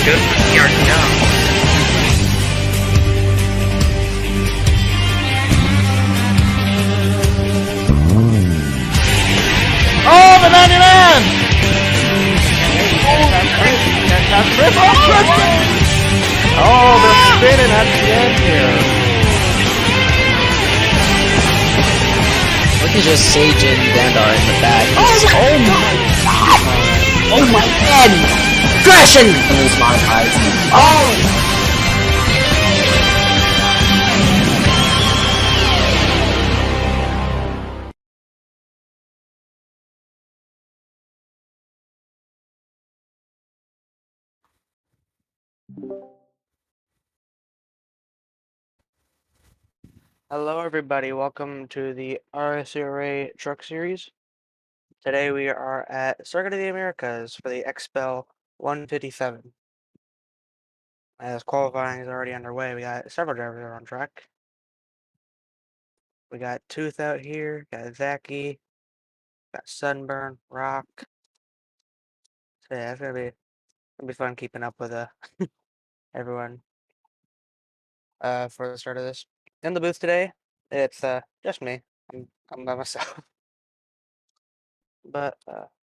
Good for your nose. Oh, the 99! That's Chris. Oh, Chris! Oh, they're spinning at the end here. Look at just Sage and Dandar in the back. Oh my god! Oh my god! Crashing! Please monetize. Oh! Hello everybody, welcome to the RSCRA Truck Series. Today we are at Circuit of the Americas for the XPEL 157. As qualifying is already underway, we got several drivers are on track. We got Tooth out here, got Zacky, got Sunburn, Rock. So yeah, it's gonna be fun keeping up with everyone for the start of this. In the booth today, it's just me. I'm by myself. But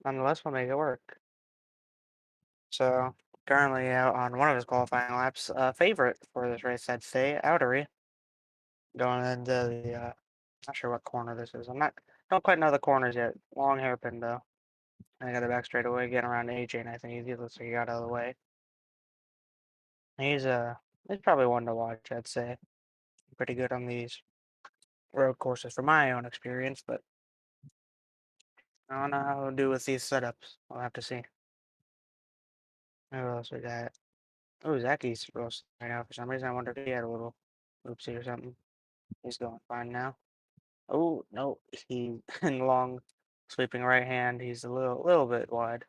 nonetheless we'll make it work. So currently out on one of his qualifying laps, favorite for this race, I'd say, Outery, going into the not sure what corner this is. Don't quite know the corners yet. Long hairpin though. I got it back straight away, getting around AJ, and I think he looks like he got out of the way. He's he's probably one to watch, I'd say. Pretty good on these road courses from my own experience, but I don't know how he'll do with these setups. We'll have to see. Who else we got? Oh, Zacky's roasting right now for some reason. I wonder if he had a little oopsie or something. He's going fine now. Oh no, he in long sweeping right hand. He's a little bit wide.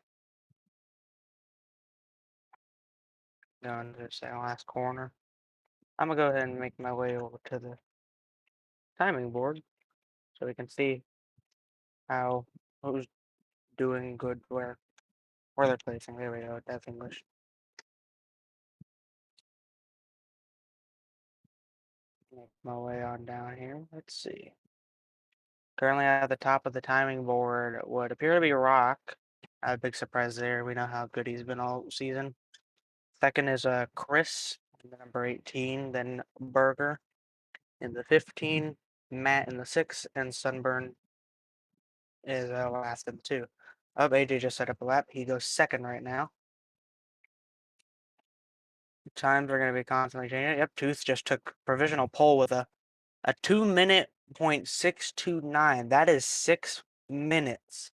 Going to the second last corner. I'm gonna go ahead and make my way over to the timing board so we can see how who's doing good where they're placing. There we go. That's English. Make my way on down here. Let's see. Currently at the top of the timing board would appear to be Rock. A big surprise there. We know how good he's been all season. Second is Chris, number 18, then Burger in the 15, Matt in the 6, and Sunburn is last in the 2. AJ just set up a lap. He goes second right now. Times are going to be constantly changing. Yep, Tooth just took provisional pole with a 2-minute .629. That is 6 minutes.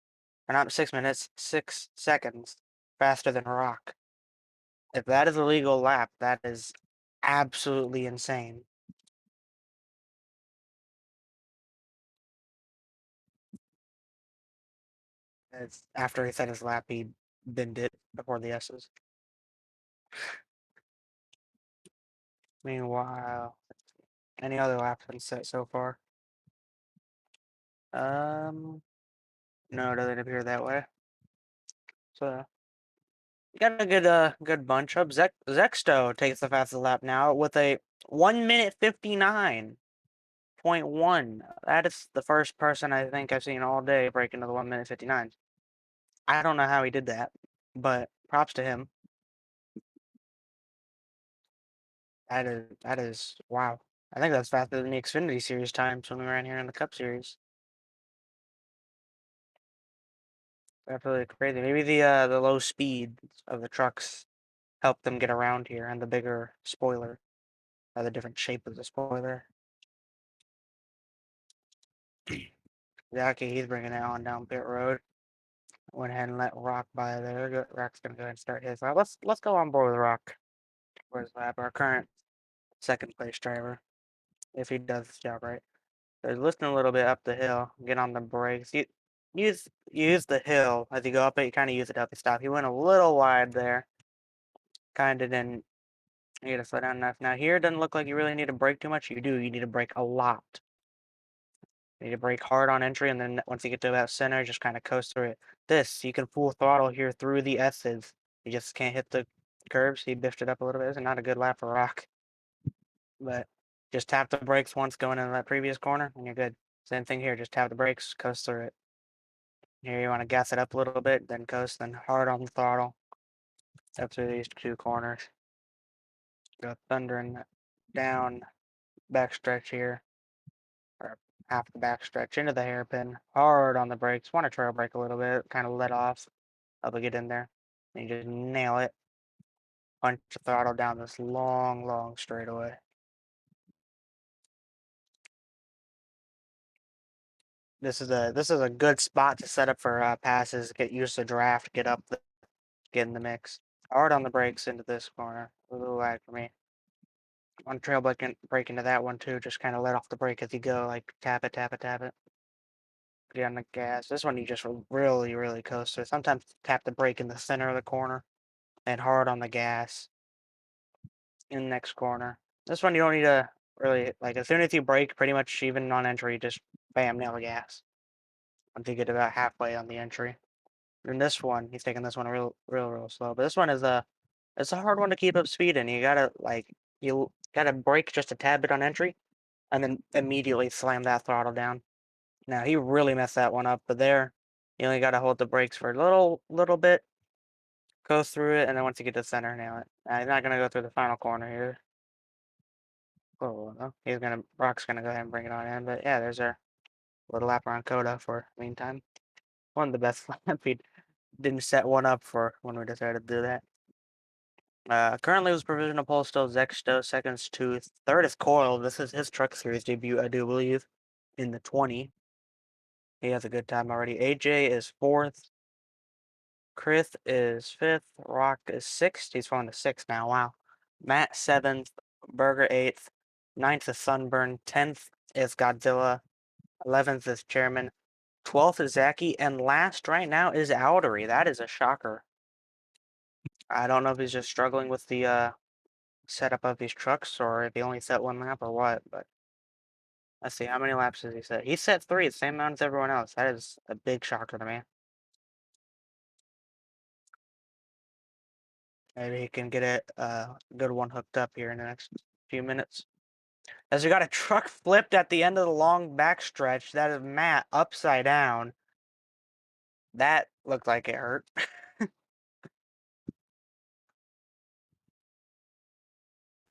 Or not 6 minutes, 6 seconds faster than Rock. If that is a legal lap, that is absolutely insane. It's after he set his lap, he binned it before the S's. Meanwhile, any other laps been set so far? No, it doesn't appear that way. So you got a good bunch up. Zexto takes the fastest lap now with a 1 minute 59.1. That is the first person I think I've seen all day break into the 1 minute 59. I don't know how he did that, but props to him. That is wow. I think that's faster than the Xfinity Series times when we ran here in the Cup Series. Absolutely crazy. Maybe the low speed of the trucks helped them get around here, and the bigger spoiler, or the different shape of the spoiler. Yeah, okay, he's bringing it on down pit road. Went ahead and let Rock by there. Rock's gonna go ahead and start his lap. Let's go on board with Rock for his lap. Our current second place driver, if he does his job right. So listen a little bit up the hill, get on the brakes. Use the hill as you go up it. You kind of use it up and stop. He went a little wide there. Kind of didn't need to slow down enough. Now here it doesn't look like you really need to brake too much. You do. You need to brake a lot. You need to brake hard on entry, and then once you get to about center, just kind of coast through it. This you can full throttle here through the S's. You just can't hit the curves. He biffed it up a little bit. It's not a good lap for Rock, but just tap the brakes once going into that previous corner, and you're good. Same thing here. Just tap the brakes, coast through it. Here you want to gas it up a little bit, then coast, then hard on the throttle up through these two corners. Go thundering down backstretch here, or half the backstretch into the hairpin. Hard on the brakes. Want to trail brake a little bit, kind of let off. I'll get in there. And you just nail it. Punch the throttle down this long straightaway. This is a good spot to set up for passes. Get used to draft. Get in the mix. Hard on the brakes into this corner. A little lag for me. On trail brake into that one too. Just kind of let off the brake as you go. Like tap it, tap it, tap it. Get on the gas. This one you just really coast to. Sometimes tap the brake in the center of the corner and hard on the gas in the next corner. This one you don't need to really like. As soon as you brake, pretty much even on entry, just bam, nail the gas. Once you get about halfway on the entry. And this one, he's taking this one real slow. But this one is it's a hard one to keep up speed in. You gotta brake just a tad bit on entry, and then immediately slam that throttle down. Now he really messed that one up, but there, you only gotta hold the brakes for a little bit, go through it, and then once you get to center, nail it. He's not gonna go through the final corner here. Oh, no. Rock's gonna go ahead and bring it on in. But yeah, there's our little lap around Coda for meantime. One of the best lap we didn't set one up for when we decided to do that. Currently was provisional pole still Zexto, seconds to third is Coil. This is his truck series debut, I do believe, in the 20. He has a good time already. AJ is fourth. Chris is fifth. Rock is sixth. He's going to sixth now. Wow. Matt seventh. Burger eighth. Ninth is Sunburn. 10th is Godzilla. 11th is Chairman. 12th is Zaki. And last right now is Outery. That is a shocker. I don't know if he's just struggling with the setup of these trucks or if he only set one lap or what, but let's see. How many laps does he set? He set 3, the same amount as everyone else. That is a big shocker to me. Maybe he can get a good one hooked up here in the next few minutes. As we got a truck flipped at the end of the long backstretch, that is Matt upside down. That looked like it hurt.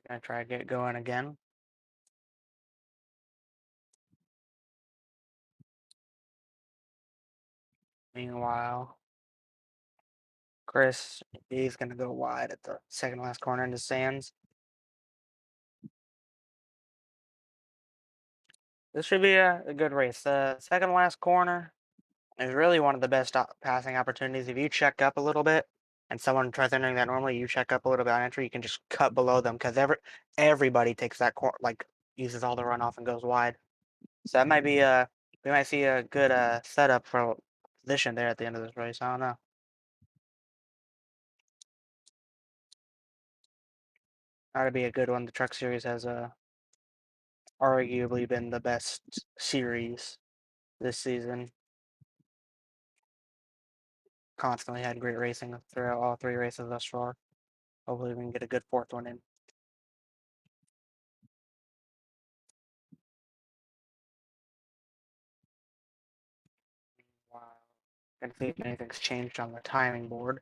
Gonna try to get going again. Meanwhile, Chris, he's gonna go wide at the second last corner into Sands. This should be a good race. The second last corner is really one of the best passing opportunities. If you check up a little bit and someone tries entering that normally, you check up a little bit on entry, you can just cut below them because everybody takes that corner, like uses all the runoff and goes wide. So that might be we might see a good setup for position there at the end of this race. I don't know. That'd be a good one. The Truck Series has arguably been the best series this season. Constantly had great racing throughout all 3 races thus far. Hopefully we can get a good 4th one in. Wow. Gonna see if anything's changed on the timing board.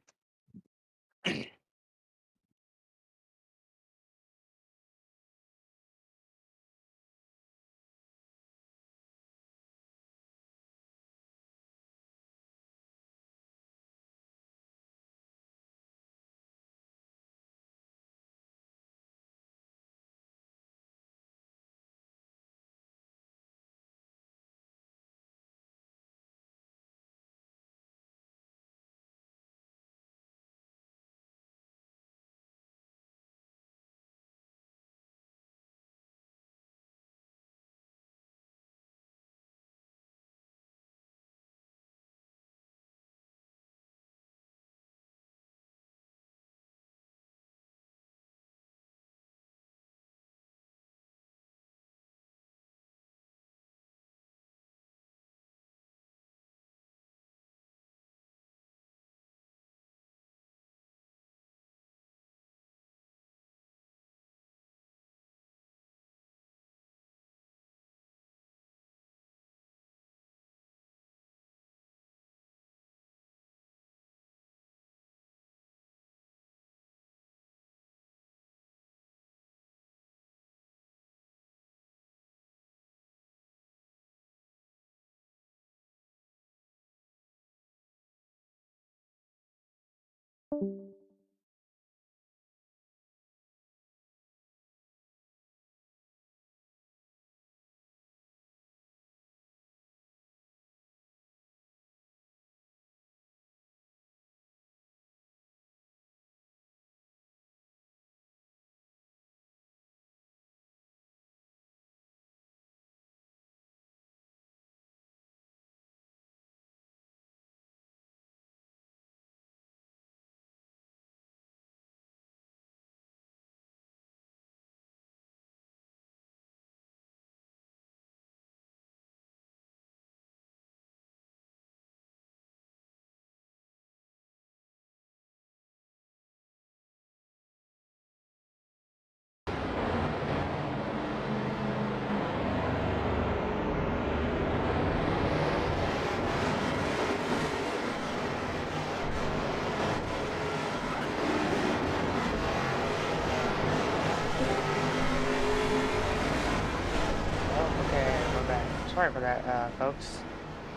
Oh, okay, we're back. Sorry for that, folks.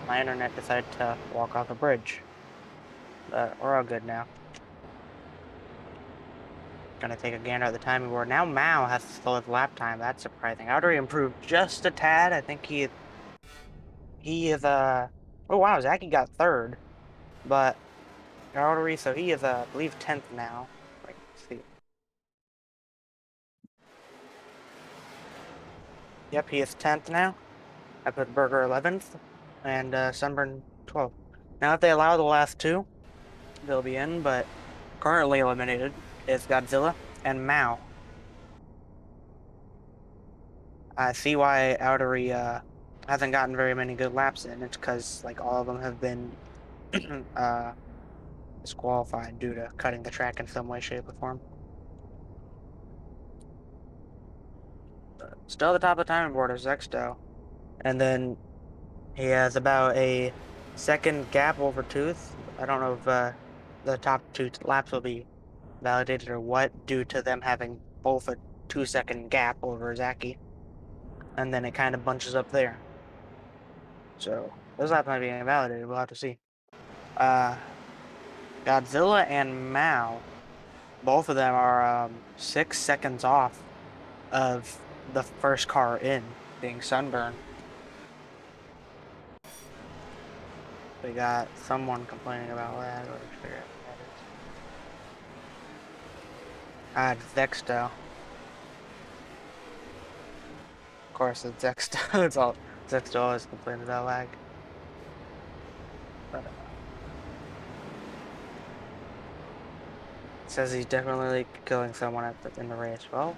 My internet decided to walk off a bridge. But we're all good now. Gonna take a gander at the timing board. Now Mao has the slowest lap time. That's surprising. Outery improved just a tad. I think he is oh wow, Zachy got third. But Outery, so he is I believe 10th now. Wait, let's see. Yep, he is 10th now. I put Burger 11th and Sunburn 12th. Now if they allow the last two, they'll be in, but currently eliminated is Godzilla and Mao. I see why Outery hasn't gotten very many good laps in. It's because like all of them have been uh disqualified due to cutting the track in some way, shape, or form. But still at the top of the timing board is Xdo. And then he has about a second gap over Tooth. I don't know if the top two laps will be validated or what, due to them having both a 2-second gap over Zaki. And then it kind of bunches up there. So those laps might be invalidated. We'll have to see. Uh, Godzilla and Mao, both of them are 6 seconds off of the first car in, being Sunburn. We got someone complaining about lag. Let me figure out who that is. It's Zexto. Of course, it's Zexto. It's all Zexto always complaining about lag. But says he's definitely killing someone in the race. Well,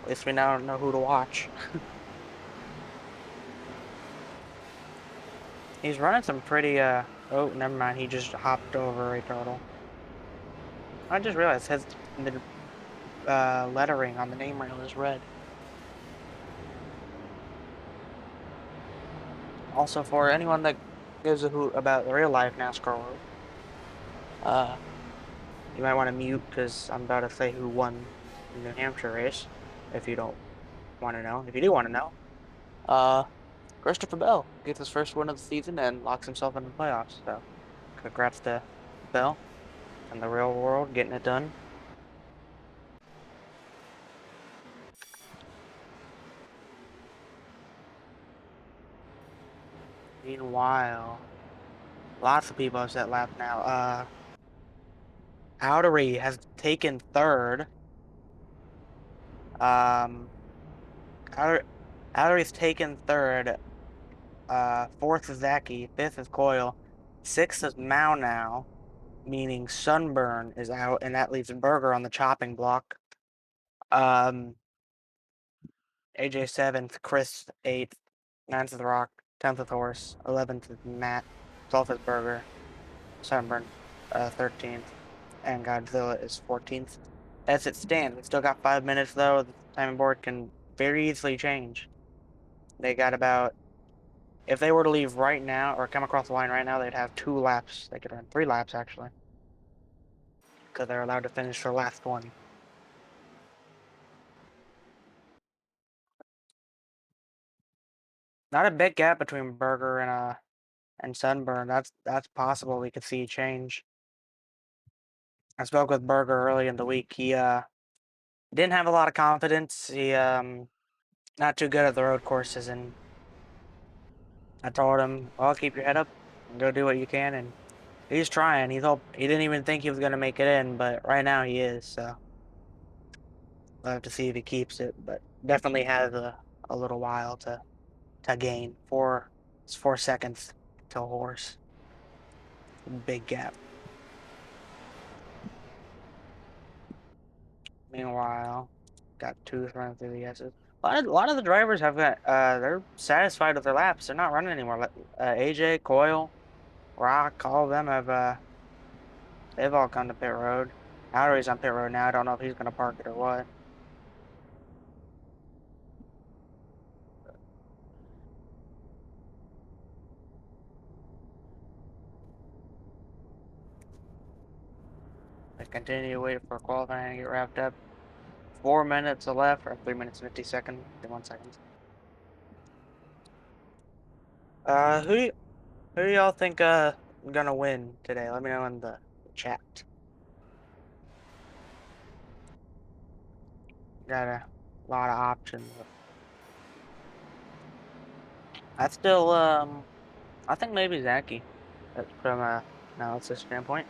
at least we now know who to watch. He's running some pretty oh, never mind, he just hopped over a turtle. I just realized his the lettering on the name rail is red. Also, for anyone that gives a hoot about the real life NASCAR world, uh, you might want to mute because I'm about to say who won the New Hampshire race. If you don't want to know, if you do want to know, uh, Christopher Bell gets his first win of the season and locks himself into the playoffs. So, congrats to Bell and the real world getting it done. Meanwhile, lots of people have set lap now. Outery has taken third. Um, Outery's taken third. Fourth is Zaki. Fifth is Coil. Sixth is Mao now, meaning Sunburn is out, and that leaves Burger on the chopping block. Um, AJ 7th, Chris 8th, 9th is The Rock, 10th is Horse, 11th is Matt, 12th is Burger, Sunburn, 13th, and Godzilla is 14th. As it stands, we still got 5 minutes though. The timing board can very easily change. They got about, if they were to leave right now or come across the line right now, they'd have 2 laps. They could run 3 laps actually, because they're allowed to finish their last one. Not a big gap between Burger and Sunburn. That's possible. We could see change. I spoke with Berger early in the week. He didn't have a lot of confidence. He not too good at the road courses, and I told him, "Well, keep your head up and go do what you can." And he's trying. He didn't even think he was gonna make it in, but right now he is. So we'll have to see if he keeps it. But definitely has a little while to gain. It's 4 seconds to a horse. Big gap. Meanwhile, got two running through the S's. A lot of the drivers have got they're satisfied with their laps. They're not running anymore. AJ, Coyle, Rock, all of them have they've all gone to pit road. Outer's on pit road now. I don't know if he's gonna park it or what. I continue to wait for qualifying to get wrapped up. 4 minutes left, or 3 minutes 50 seconds, 51 seconds. Who do y'all think gonna win today? Let me know in the chat. Got a lot of options. I still I think maybe Zachy. From a analysis standpoint.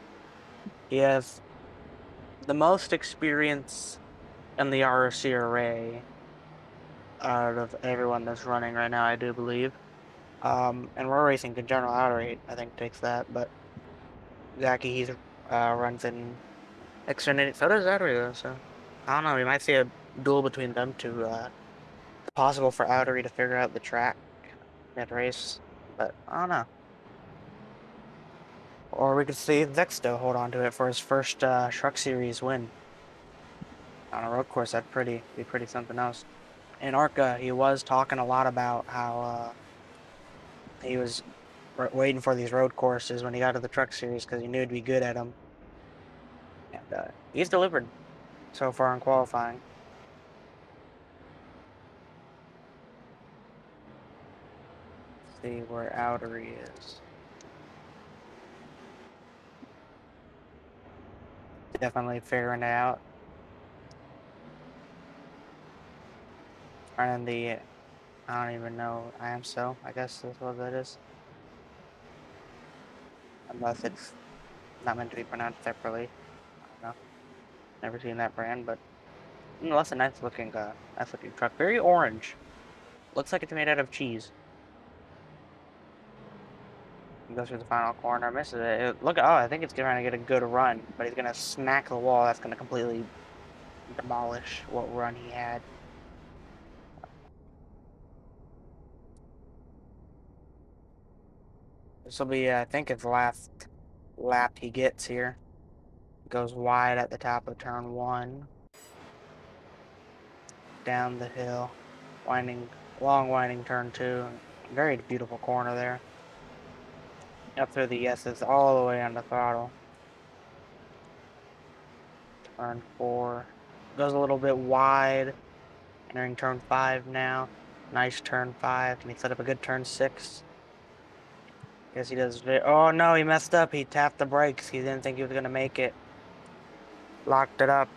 He has the most experience in the RSCRA out of everyone that's running right now, I do believe. And we're racing the general outer rate, I think takes that, but Zachy he's runs in Xfinity. So does Outery though, so I don't know, we might see a duel between them two. It's possible for Outery to figure out the track mid race, but I don't know. Or we could see Zexto hold on to it for his first Truck Series win on a road course. That'd be pretty something else. In Arca, he was talking a lot about how he was waiting for these road courses when he got to the Truck Series because he knew he'd be good at them, and he's delivered so far in qualifying. Let's see where Outery is. Definitely figuring it out. Running the I don't even know. I am so. I guess that's what that is. Unless it's not meant to be pronounced separately. I don't know. Never seen that brand, but nonetheless, a nice looking truck. Very orange. Looks like it's made out of cheese. He goes through the final corner, misses it. Look, oh, I think it's going to get a good run, but he's going to smack the wall. That's going to completely demolish what run he had. This will be, I think, his last lap he gets here. Goes wide at the top of turn one. Down the hill. Long winding turn two. Very beautiful corner there. Up through the S's all the way on the throttle. Turn four. Goes a little bit wide. Entering turn five now. Nice turn five. Can he set up a good turn six? Guess he does. Oh no, he messed up. He tapped the brakes. He didn't think he was going to make it. Locked it up.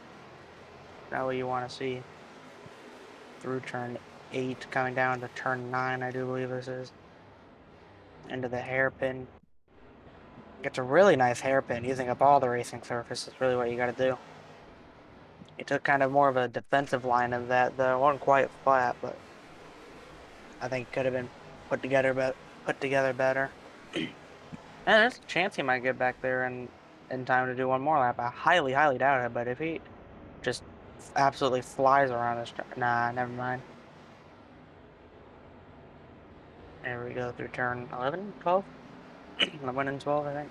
Not what you want to see. Through turn eight, coming down to turn nine, I do believe this is. Into the hairpin. Gets a really nice hairpin using up all the racing surface. That's really what you got to do. He took kind of more of a defensive line of that, though. It wasn't quite flat, but I think could have been put together better. And there's a chance he might get back there in time to do one more lap. I highly, highly doubt it, but if he just absolutely flies around this nah, never mind. There we go through turn 11, 12? 11 and 12, I think.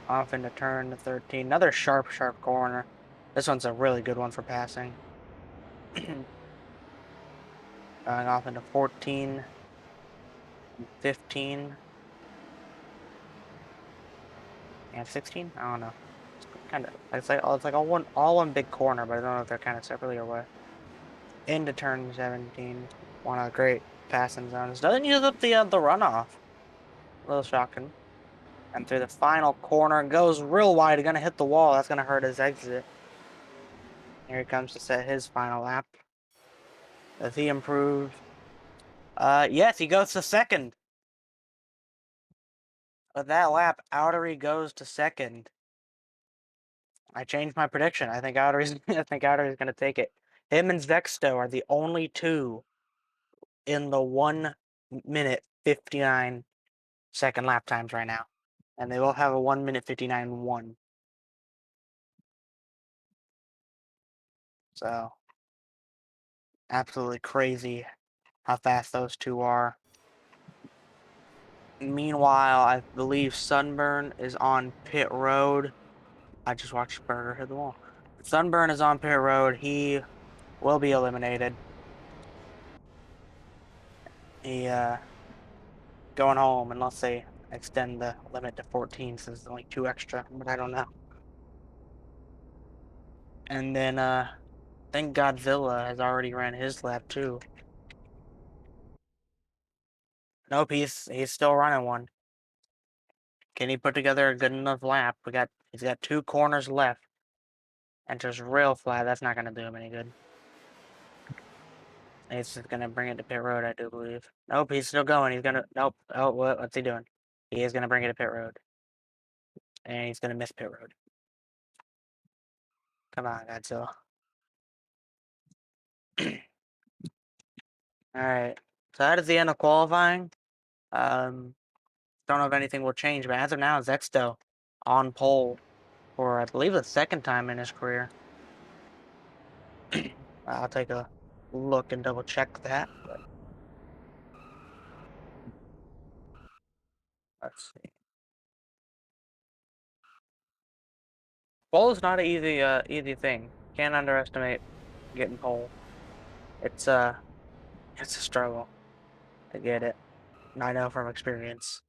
Off into turn 13. Another sharp, sharp corner. This one's a really good one for passing. Going off into 14, 15, and 16. I don't know. It's kind of it's like all one big corner, but I don't know if they're kind of separately or what. Into turn 17. One of the great passing zones. Doesn't use up the runoff. A little shocking. And through the final corner, goes real wide, gonna hit the wall. That's gonna hurt his exit. Here he comes to set his final lap. Does he improve? Yes, he goes to second. With that lap, Outery goes to second. I changed my prediction. I think Outery's gonna take it. Him and Zexto are the only two in the 1 minute 59-second lap times right now. And they will have a 1 minute 59.1. So absolutely crazy how fast those two are. Meanwhile, I believe Sunburn is on pit road. I just watched Burger hit the wall. Sunburn is on pit road. He will be eliminated. He going home unless they extend the limit to 14 since there's only 2 extra, but I don't know. And then I think Godzilla has already ran his lap too. Nope, he's still running one. Can he put together a good enough lap? He's got 2 corners left. And just real flat, that's not gonna do him any good. He's just gonna bring it to pit road, I do believe. Nope, he's still going. He's gonna nope. Oh, what's he doing? He is gonna bring it to pit road. And he's gonna miss pit road. Come on, Godzilla. Alright. So that is the end of qualifying. Don't know if anything will change, but as of now, Zexto on pole for I believe the 2nd time in his career. I'll take a look and double check that. But let's see. Pole is not an easy thing. Can't underestimate getting pole. It's a struggle to get it. And I know from experience.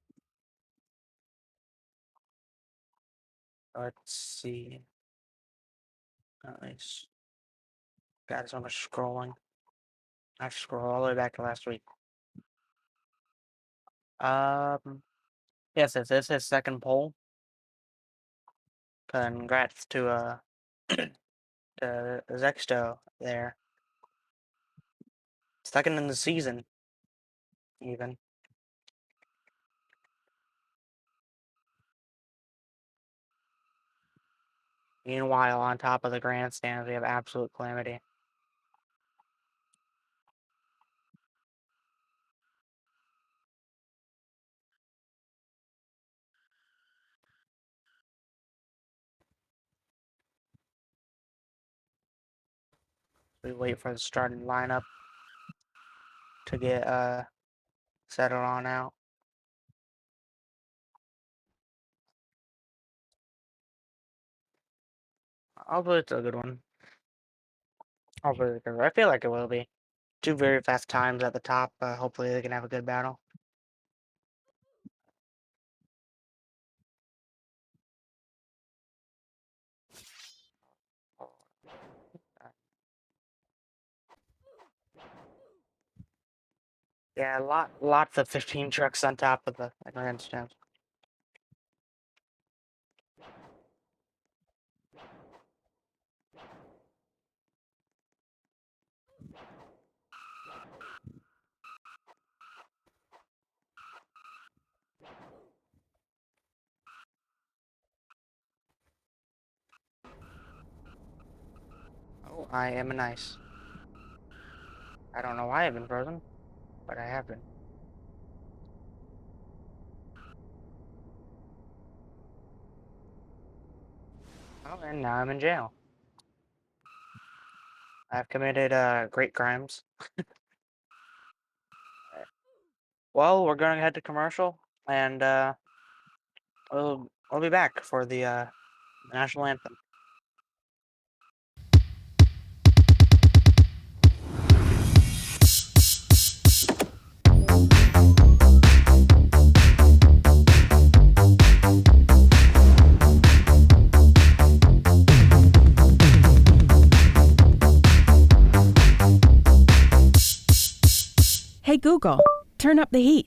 Let's see. Nice. Got so much scrolling. I have to scroll all the way back to last week. Yes, this is his 2nd pole. Congrats to Zexto there. 2nd in the season, even. Meanwhile, on top of the grandstands, we have absolute calamity. We wait for the starting lineup to get settled on out. Hopefully it's a good one. Hopefully it's good. I feel like it will be. 2 very fast times at the top. Hopefully they can have a good battle. Yeah, lots of 15 trucks on top of the grandstand. Oh, I am an ice. I don't know why I've been frozen, but I have been. Oh, and now I'm in jail. I've committed great crimes. Well, we're going to head to commercial, and we'll be back for the national anthem. Hey Google, turn up the heat.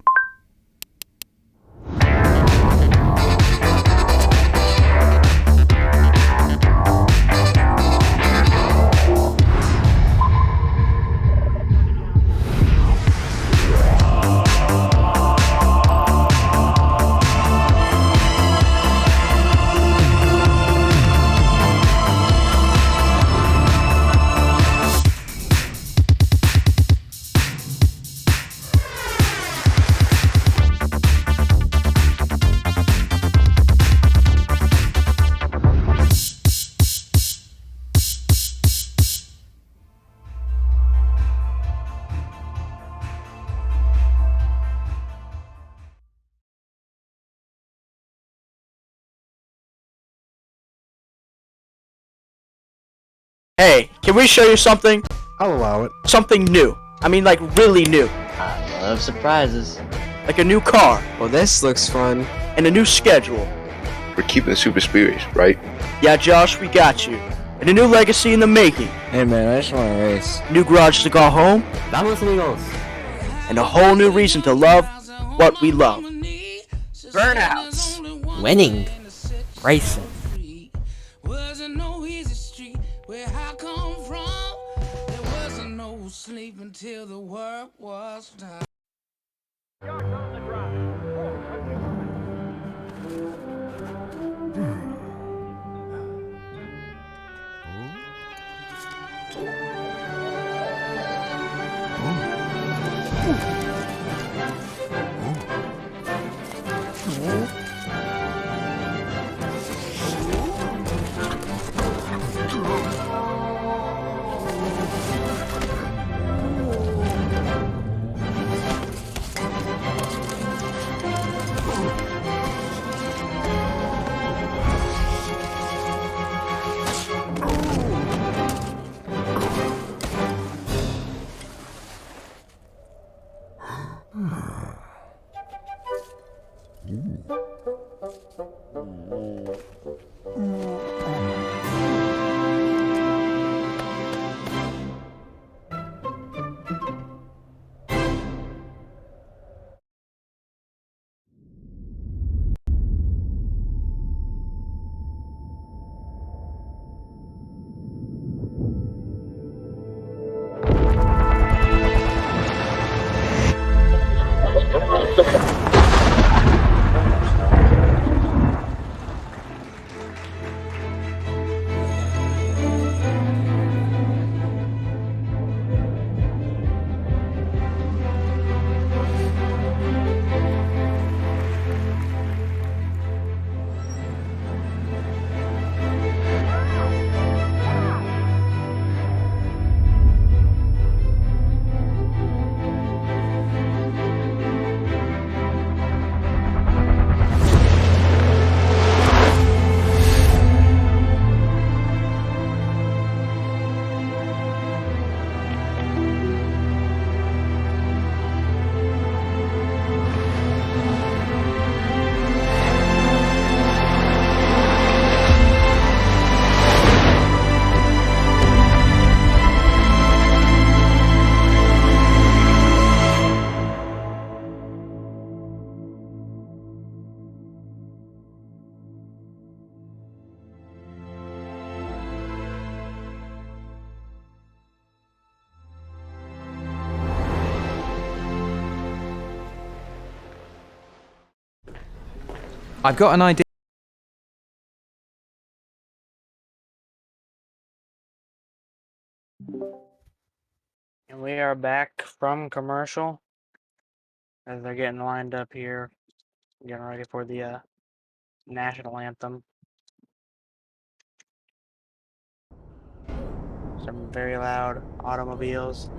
Hey, can we show you something? I'll allow it. Something new. I mean, like, really new. I love surprises. Like a new car, Well, this looks fun. and a new schedule. We're keeping it super serious, right? Yeah, Josh, we got you. And a new legacy in the making. Hey man, I just want to race. New garage to go home, Vamos amigos. and a whole new reason to love what we love. Burnouts. Winning. Racing. Wasn't no easy street where I come from. There wasn't no sleep until the work was done. I've got an idea. And we are back from commercial. As they're getting lined up here. Getting ready for the national anthem. Some very loud automobiles.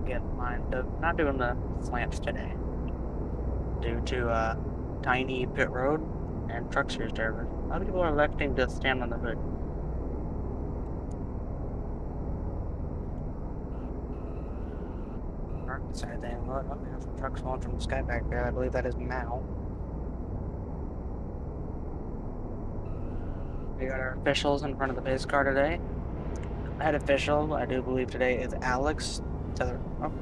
Getting lined up. Not doing the slants today. Due to tiny pit road and truck series drivers. A lot of people are electing to stand on the hood. Dark side thing. Look, we have some trucks falling from the sky back there. I believe that is Mao. We got our officials in front of the pace car today. Head official, I do believe today, is Alex. To the, oh.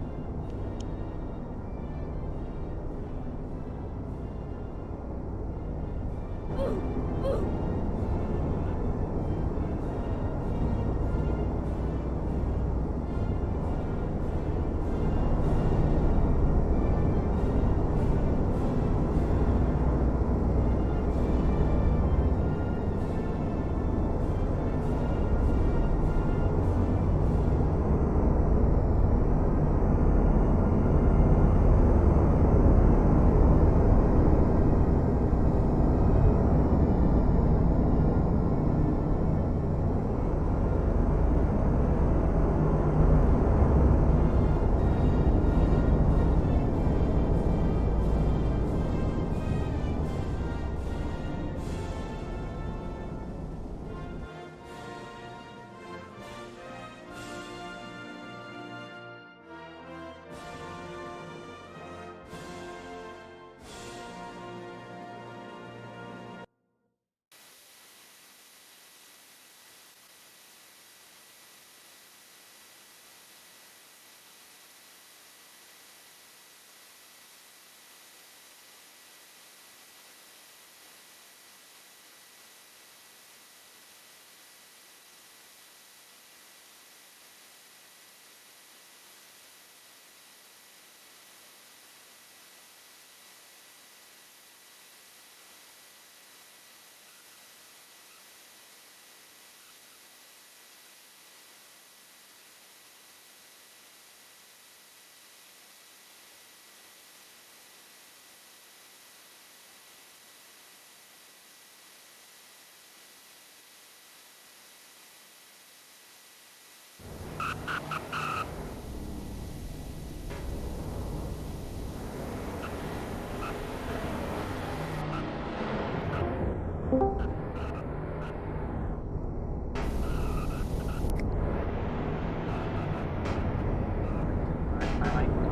I might go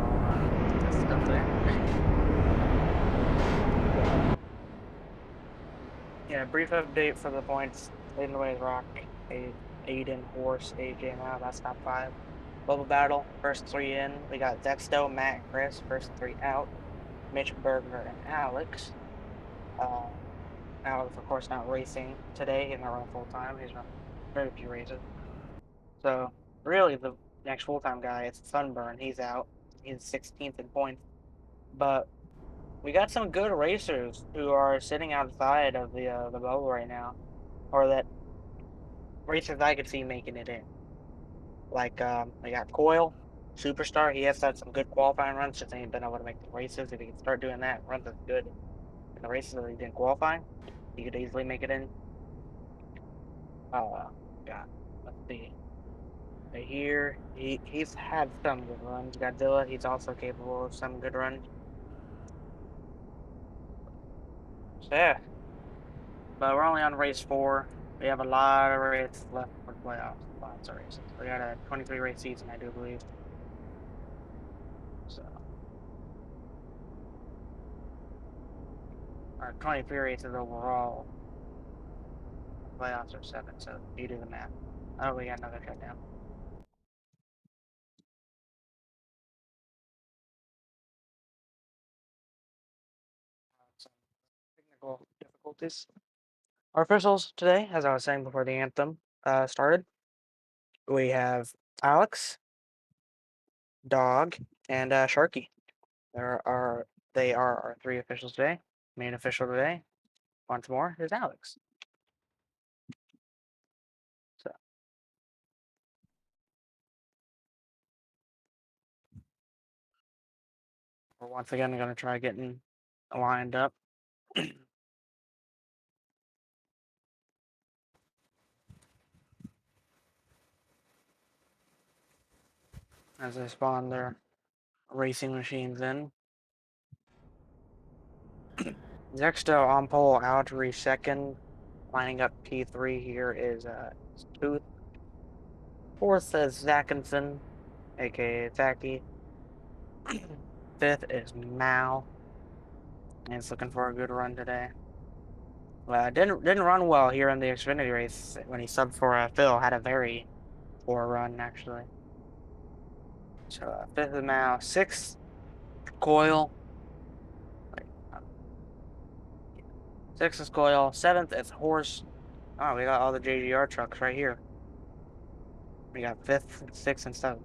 this stuff there. Yeah, brief update for the points. Leading the way is Rock, Aiden, Horse, AJ now. That's top 5. Bubble Battle, first 3 in. We got Zexto, Matt, and Chris, first 3 out. Mitch, Berger, and Alex. Alex, of course, not racing today. He's not running full time. He's running very few races. So, really, the next full time guy is Sunburn. He's out. He's 16th in points. But we got some good racers who are sitting outside of the bubble right now, or that racers I could see making it in. Like we got Coil, Superstar. He has had some good qualifying runs. Just ain't been able to make the races. If he can start doing that, runs as good in the races that he didn't qualify, he could easily make it in. God, let's see. Right here, he's had some good runs. Godzilla, he's also capable of some good runs. So yeah, but we're only on race 4. We have a lot of races left for playoffs. Lots of races. We got a 23 race season, I do believe. So, or 23 races overall. Playoffs are 7, so you do the math. Oh, we got another shutdown. Some technical difficulties. Our officials today, as I was saying before the anthem started, we have Alex, Dog, and Sharky. They are our 3 officials today. Main official today, once more, is Alex. So we're once again going to try getting lined up. As they spawn their racing machines in. Zexto on pole, Aldry second. Lining up P3 here is Tooth. 4th says Zackinson, aka Zacky. 5th is Mao. And he's looking for a good run today. Didn't run well here in the Xfinity race when he subbed for Phil. Had a very poor run actually. So 5th is Mao. 6th Coil. 6th is Coil. 7th is Horse. Oh, we got all the JGR trucks right here. We got 5th, 6th, and 7th.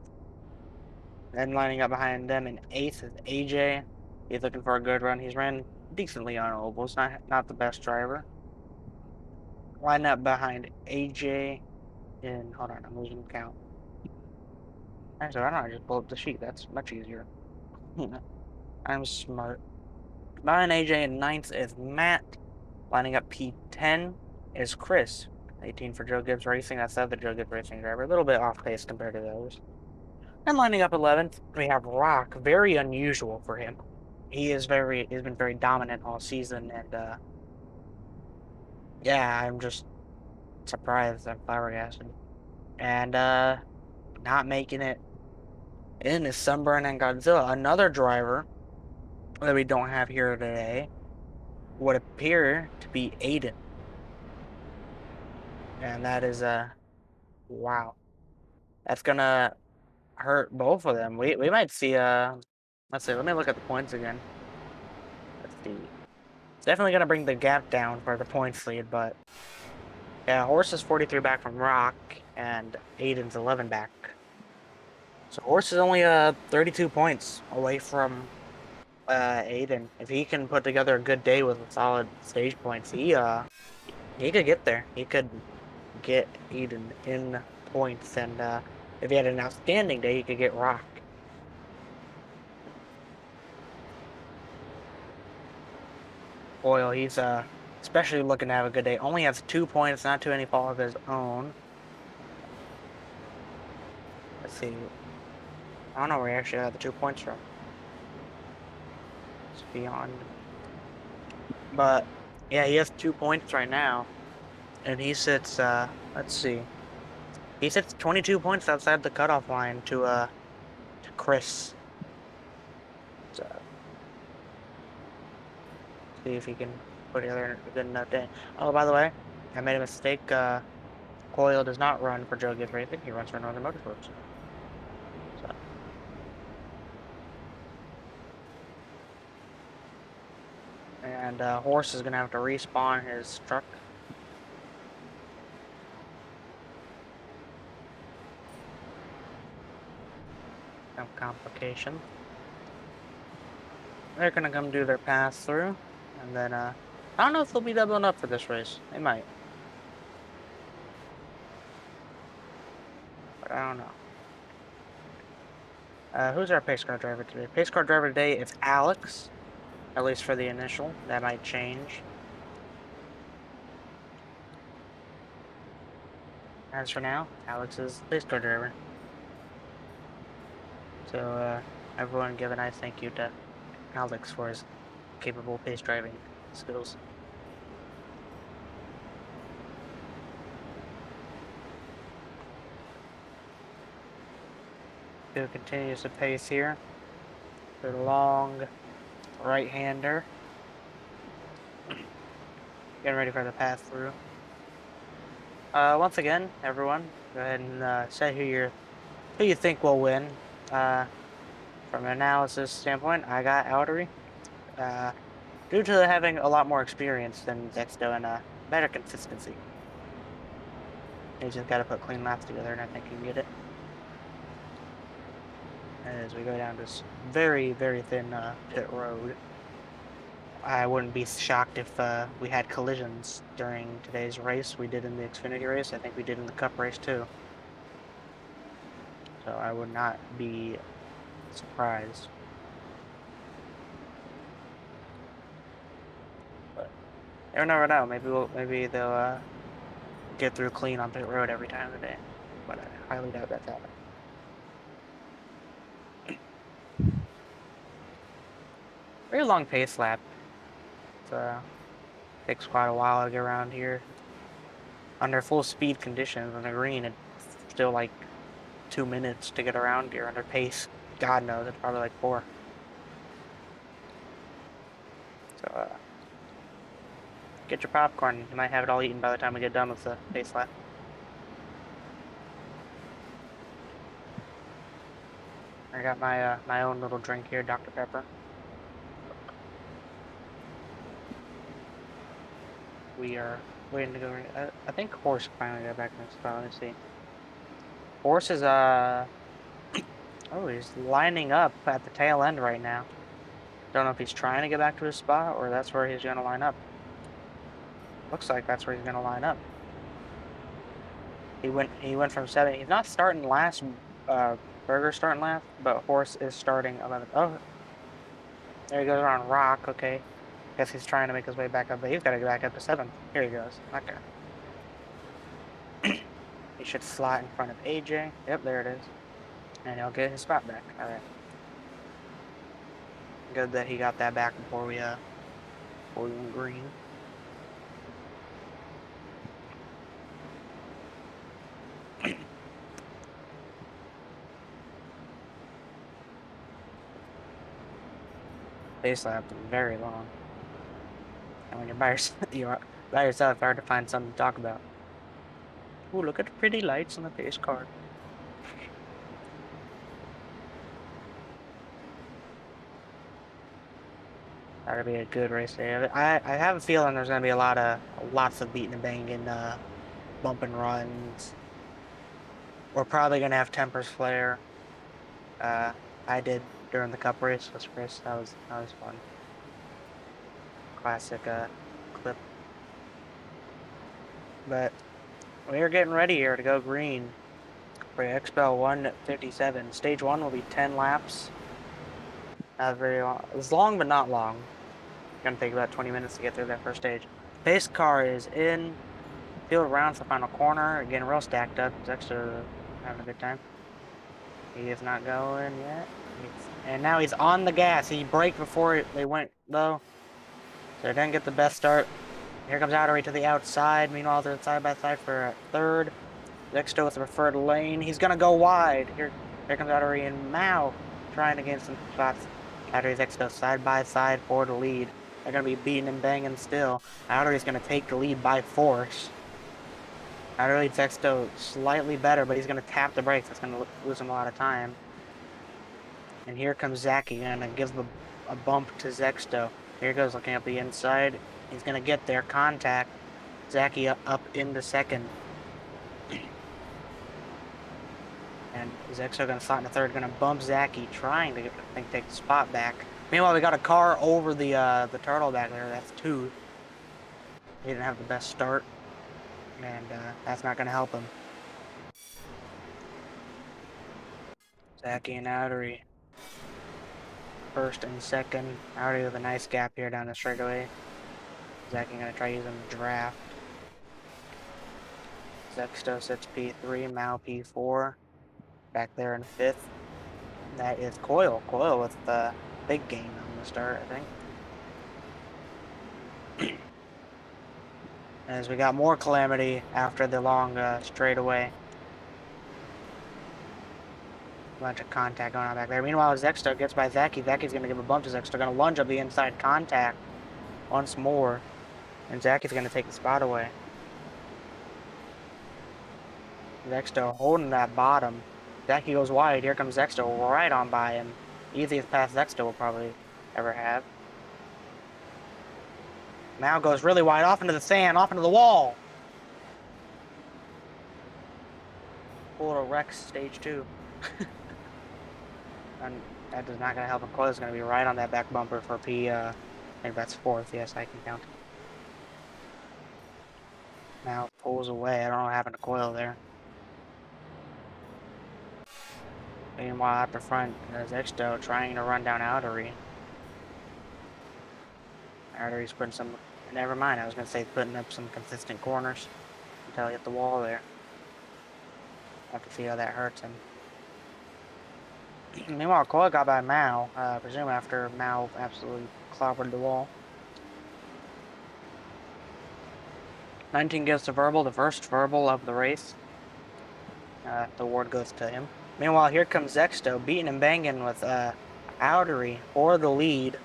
Then lining up behind them in 8th is AJ. He's looking for a good run. He's ran decently on ovals, not the best driver. Lining up behind AJ in, hold on, I'm losing count. Actually, I don't know, I just pull up the sheet. That's much easier. I'm smart. Behind AJ in 9th is Matt. Lining up P10 is Chris. 18 for Joe Gibbs Racing. That's the other Joe Gibbs Racing driver. A little bit off pace compared to those. And lining up 11th, we have Rock. Very unusual for him. He's been very dominant all season, and yeah, I'm just surprised. I'm flabbergasted. And not making it in is Sunburn and Godzilla. Another driver that we don't have here today would appear to be Aiden. And that is wow. That's gonna hurt both of them. We might see let's see, let me look at the points again. Let's see. It's definitely gonna bring the gap down for the points lead, but yeah, Horse is 43 back from Rock and Aiden's 11 back. So Horse is only 32 points away from Aiden. If he can put together a good day with solid stage points, he could get there. He could get Aiden in points, and if he had an outstanding day, he could get Rock. Oil, he's especially looking to have a good day. Only has 2 points, not to any fault of his own. Let's see. I don't know where he actually got the 2 points from. It's beyond. But yeah, he has 2 points right now. And he sits let's see. He sits 22 points outside the cutoff line to Chris. So see if he can put together a good enough day. Oh, by the way, I made a mistake. Coyle does not run for Joe Gibbs Racing. He runs for Northern Motorsports. So and Horse is gonna have to respawn his truck. No complication. They're gonna come do their pass through, and then I don't know if they'll be doubling up for this race. They might, but I don't know. Who's our pace car driver today? Pace car driver today is Alex, at least for the initial. That might change. As for now, Alex is the pace car driver. So everyone give a nice thank you to Alex for his capable pace driving skills. Who continues to pace here. The long right-hander. Getting ready for the pass through. Once again, everyone, go ahead and say who you think will win. From an analysis standpoint, I got Outery. Due to having a lot more experience than Dexto and better consistency. You just got to put clean laps together, and I think you can get it. As we go down this very, very thin pit road. I wouldn't be shocked if we had collisions during today's race. We did in the Xfinity race. I think we did in the Cup race too. So I would not be surprised. But you never know. Maybe they'll get through clean on pit road every time of the day. But I highly doubt that's happening. Very long pace lap. It takes quite a while to get around here. Under full speed conditions on the green, it's still like 2 minutes to get around here. Under pace, God knows, it's probably like 4. So get your popcorn. You might have it all eaten by the time we get done with the pace lap. I got my my own little drink here, Dr. Pepper. We are waiting to go. I think Horse finally got back in the spot. Let's see. Horse is oh, he's lining up at the tail end right now. Don't know if he's trying to get back to his spot or that's where he's gonna line up. Looks like that's where he's gonna line up. He went from 7. He's not starting last. Burger starting last, but Horse is starting 11th. Oh, there he goes around Rock. Okay, guess he's trying to make his way back up, but he's got to get back up to 7th. Here he goes. Okay. He should slot in front of AJ. Yep, there it is. And he'll get his spot back. All right. Good that he got that back before we went green. Pace lap is very long. And when you're by yourself, it's hard to find something to talk about. Ooh, look at the pretty lights on the pace car. That'll be a good race day. I have a feeling there's gonna be lots of beating and banging, bump and runs. We're probably gonna have tempers flare. I did during the Cup race with Chris. That was fun. Classic clip. But we're getting ready here to go green for XPEL 157. Stage 1 will be 10 laps. Not very long. It's long, but not long. Gonna take about 20 minutes to get through that first stage. Pace car is in. Field rounds the final corner. Getting real stacked up. It's actually having a good time. He is not going yet. And now he's on the gas. He braked before they went low. So he didn't get the best start. Here comes Outery to the outside. Meanwhile, they're side by side for a third. Zexto with the preferred lane. He's gonna go wide. Here comes Outery and Mao trying to gain some spots. Outery Zexto side by side for the lead. They're gonna be beating and banging still. Outery's gonna take the lead by force. Outery Zexto slightly better, but he's gonna tap the brakes. That's gonna lose him a lot of time. And here comes Zaki, gonna give a bump to Zexto. Here goes looking up the inside. He's gonna get there. Contact. Zaki up into second. And Zexto gonna slot in the third, gonna bump Zaki, trying to take the spot back. Meanwhile, we got a car over the turtle back there. That's two. He didn't have the best start, and that's not gonna help him. Zaki and Outery. First and second. Outery with a nice gap here down the straightaway. Zaki gonna try using the draft. Zexto sits P3, Mao P4. Back there in fifth. That is Coil. Coil with the big gain on the start, I think. As we got more calamity after the long straightaway. Bunch of contact going on back there. Meanwhile, Zexto gets by Zaki. Zaki's going to give a bump to Zexto. Going to lunge up the inside contact once more. And Zaki's going to take the spot away. Zexto holding that bottom. Zaki goes wide. Here comes Zexto right on by him. Easiest pass Zexto will probably ever have. Now goes really wide, off into the sand, off into the wall. Full Rex stage 2. And that is not going to help him. Coil's going to be right on that back bumper for P. I think that's fourth. Yes, I can count. Now pulls away. I don't know what happened to Coil there. Meanwhile, up the front, there's Zexto trying to run down Outery. Outery's putting some... Never mind, I was going to say putting up some consistent corners until he hit the wall there. Have to see how that hurts him. Meanwhile, Coil got by Mao, I presume after Mao absolutely clobbered the wall. 19 gives to Verbal, the first Verbal of the race. The award goes to him. Meanwhile, here comes Zexto, beating and banging with Outery for the lead.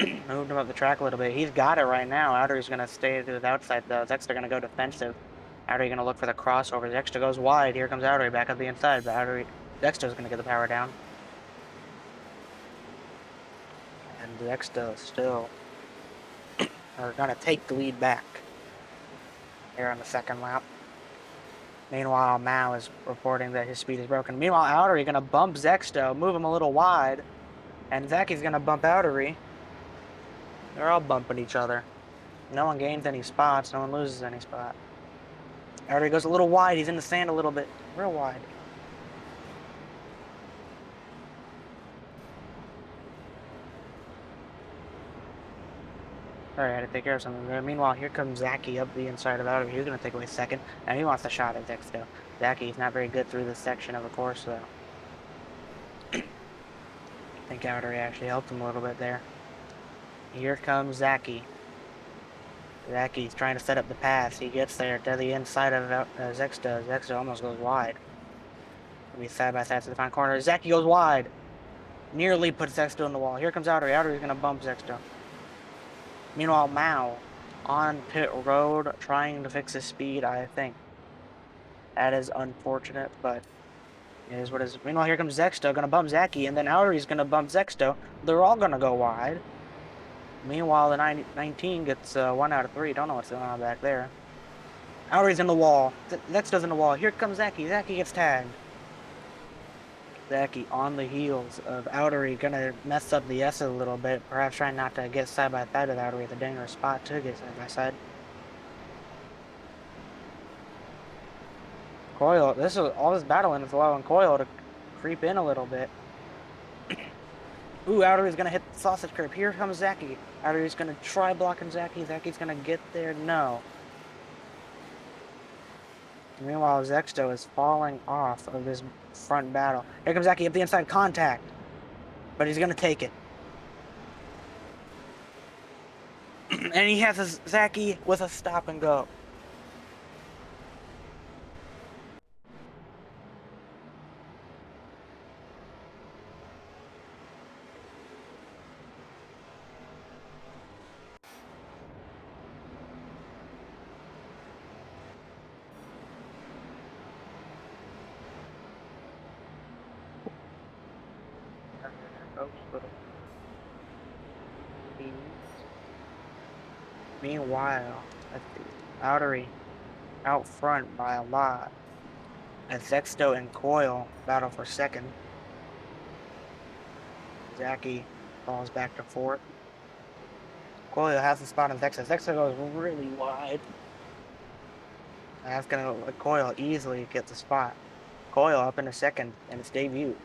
Moved him up the track a little bit. He's got it right now. Outery's going to stay to the outside, though. Zexto going to go defensive. Outery going to look for the crossover. Zexto goes wide. Here comes Outery back up the inside, but Zexto's going to get the power down. And Zexto still are going to take the lead back here on the second lap. Meanwhile, Mao is reporting that his speed is broken. Meanwhile, Outery going to bump Zexto, move him a little wide, and Zaki's going to bump Outery. They're all bumping each other. No one gains any spots. No one loses any spot. Outery goes a little wide. He's in the sand a little bit. Real wide. Alright, I had to take care of something there. Meanwhile, here comes Zaki up the inside of Outery. He's going to take away second. Now he wants a shot at Zexto. Zaki's not very good through this section of the course, though. I think Outery actually helped him a little bit there. Here comes Zaki. Zaki's trying to set up the pass. He gets there to the inside of Zexto. Zexto almost goes wide. He'll be side by side to the final corner. Zaki goes wide. Nearly puts Zexto in the wall. Here comes Outery. Outery's going to bump Zexto. Meanwhile, Mao on pit road trying to fix his speed, I think. That is unfortunate, but it is what it is. Meanwhile, here comes Zexto, going to bump Zaki, and then Outery's going to bump Zexto. They're all going to go wide. Meanwhile, the 19 gets 1 out of 3. Don't know what's going on back there. Outery's in the wall. Zexto's in the wall. Here comes Zaki. Zaki gets tagged. Zaki on the heels of Outery, gonna mess up the S a little bit, perhaps trying not to get side by side with Outery at the dangerous spot to get side by side. Coil, all this battling is allowing Coil to creep in a little bit. Ooh, Outery's gonna hit the sausage curb. Here comes Zaki. Outery's gonna try blocking Zaki. Zaki's gonna get there. No. Meanwhile, Zexto is falling off of this front battle. Here comes Zaki up the inside contact. But he's going to take it. And he has Zaki with a stop and go. Meanwhile, let's see, Outery out front by a lot. As Zexto and Coil battle for second. Zaki falls back to fourth. Coil has the spot on Zexto. Zexto goes really wide. And that's going to let Coil easily get the spot. Coil up into second in its debut.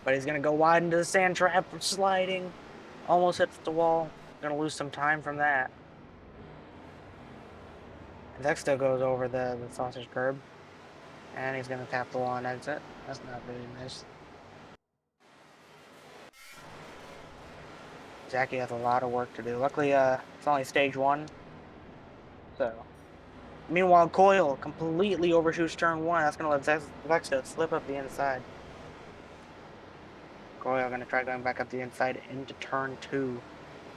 But he's going to go wide into the sand trap, sliding. Almost hits the wall. Going to lose some time from that. Zexto goes over the sausage curb. And he's going to tap the wall and exit. That's not really nice. Zaki has a lot of work to do. Luckily, it's only stage 1. So, meanwhile, Coil completely overshoots turn 1. That's going to let Zexto slip up the inside. Coil going to try going back up the inside into turn 2.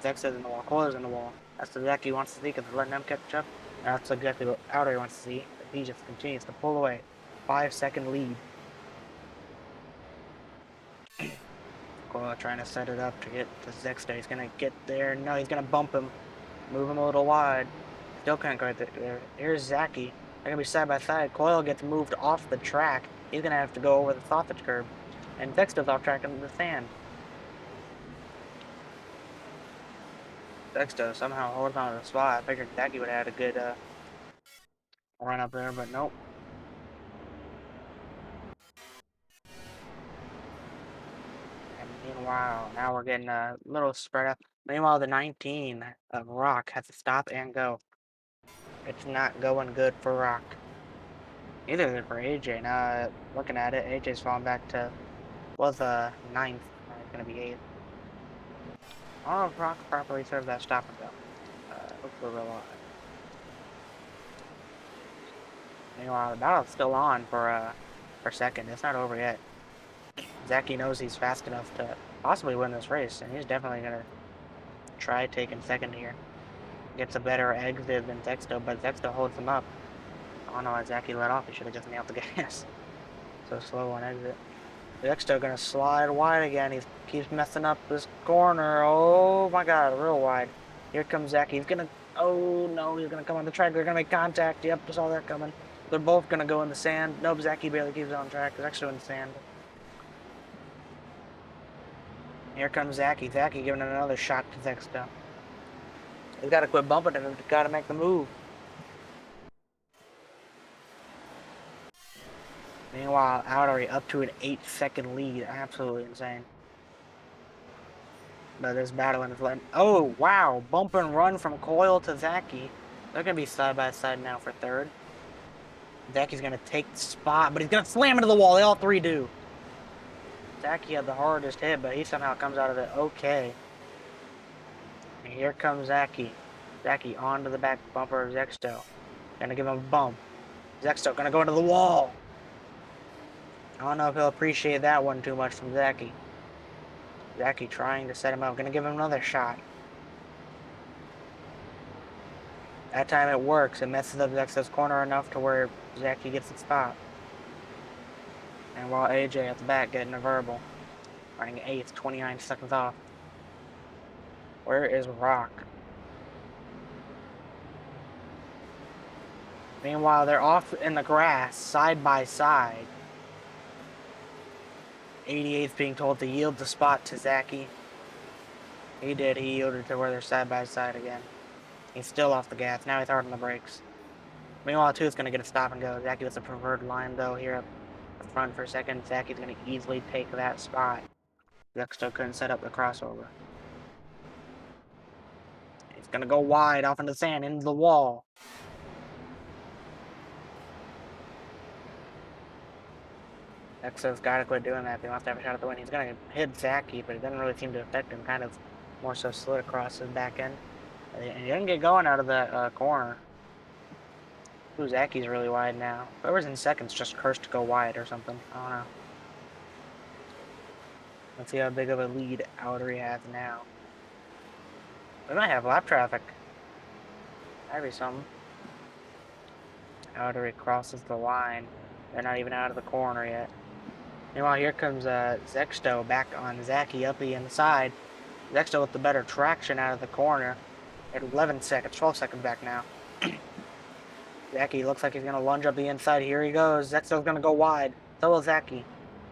Zexto's in the wall. Coil's in the wall. That's exactly he wants to see because they're letting him catch up. And that's exactly what Outer wants to see. But he just continues to pull away. 5-second lead. Coil trying to set it up to get to Zexto. He's going to get there. No, he's going to bump him. Move him a little wide. Still can't go there. Here's Zaki. They're going to be side by side. Coil gets moved off the track. He's going to have to go over the sausage curb. And Zexto's off track into the sand. Zexto somehow holds on to the spot. I figured Zaki would have had a good run up there, but nope. And meanwhile, now we're getting a little spread up. Meanwhile, the 19 of Rock has to stop and go. It's not going good for Rock. Neither good for AJ. Now, looking at it, AJ's falling back to, was 9th. Now he's going to be 8th. I don't know if Rock properly served that stop and go. Hopefully we're alive. Meanwhile, the battle's still on for second. It's not over yet. Zaki knows he's fast enough to possibly win this race, and he's definitely going to try taking second here. Gets a better exit than Zexto, but Zexto holds him up. I don't know why Zaki let off. He should have just nailed the gas. So slow on exit. Zexto going to slide wide again. He keeps messing up this corner. Oh my god, real wide. Here comes Zaki. He's going to... Oh no, he's going to come on the track. They're going to make contact. Yep, I saw that coming. They're both going to go in the sand. Nope, Zaki barely keeps on track. Zexto in the sand. Here comes Zaki. Zaki giving another shot to Zexto. He's got to quit bumping him. He's got to make the move. Meanwhile, Outery up to an 8-second lead. Absolutely insane. But this battling is letting... Oh, wow. Bump and run from Coil to Zaki. They're going to be side by side now for third. Zaki's going to take the spot, but he's going to slam into the wall. They all three do. Zaki had the hardest hit, but he somehow comes out of it okay. And here comes Zaki. Zaki onto the back bumper of Zexto. Gonna give him a bump. Zexto gonna go into the wall. I don't know if he'll appreciate that one too much from Zaki. Zaki trying to set him up. Gonna give him another shot. That time it works. It messes up Zexto's corner enough to where Zaki gets the spot. And while AJ at the back getting a verbal. Running 8th, 29 seconds off. Where is Rock? Meanwhile, they're off in the grass, side by side. 88th being told to yield the spot to Zaki. He did. He yielded to where they're side by side again. He's still off the gas. Now he's hard on the brakes. Meanwhile, 2 is going to get a stop and go. Zaki with the preferred line, though, here up the front for a second. Zaki's going to easily take that spot. Zexto couldn't set up the crossover. He's going to go wide off into the sand, into the wall. Exo's gotta quit doing that. He wants to have a shot at the win. He's gonna hit Zaki, but it doesn't really seem to affect him. Kind of more so slid across his back end. And he didn't get going out of that corner. Ooh, Zaki's really wide now. Whoever's in second's just cursed to go wide or something. I don't know. Let's see how big of a lead Outery has now. We might have lap traffic. That'd be something. Outery crosses the line. They're not even out of the corner yet. Meanwhile, here comes Zexto back on Zaki up the inside. Zexto with the better traction out of the corner. At 11 seconds, 12 seconds back now. Zaki looks like he's going to lunge up the inside. Here he goes. Zexto's going to go wide. So will Zaki.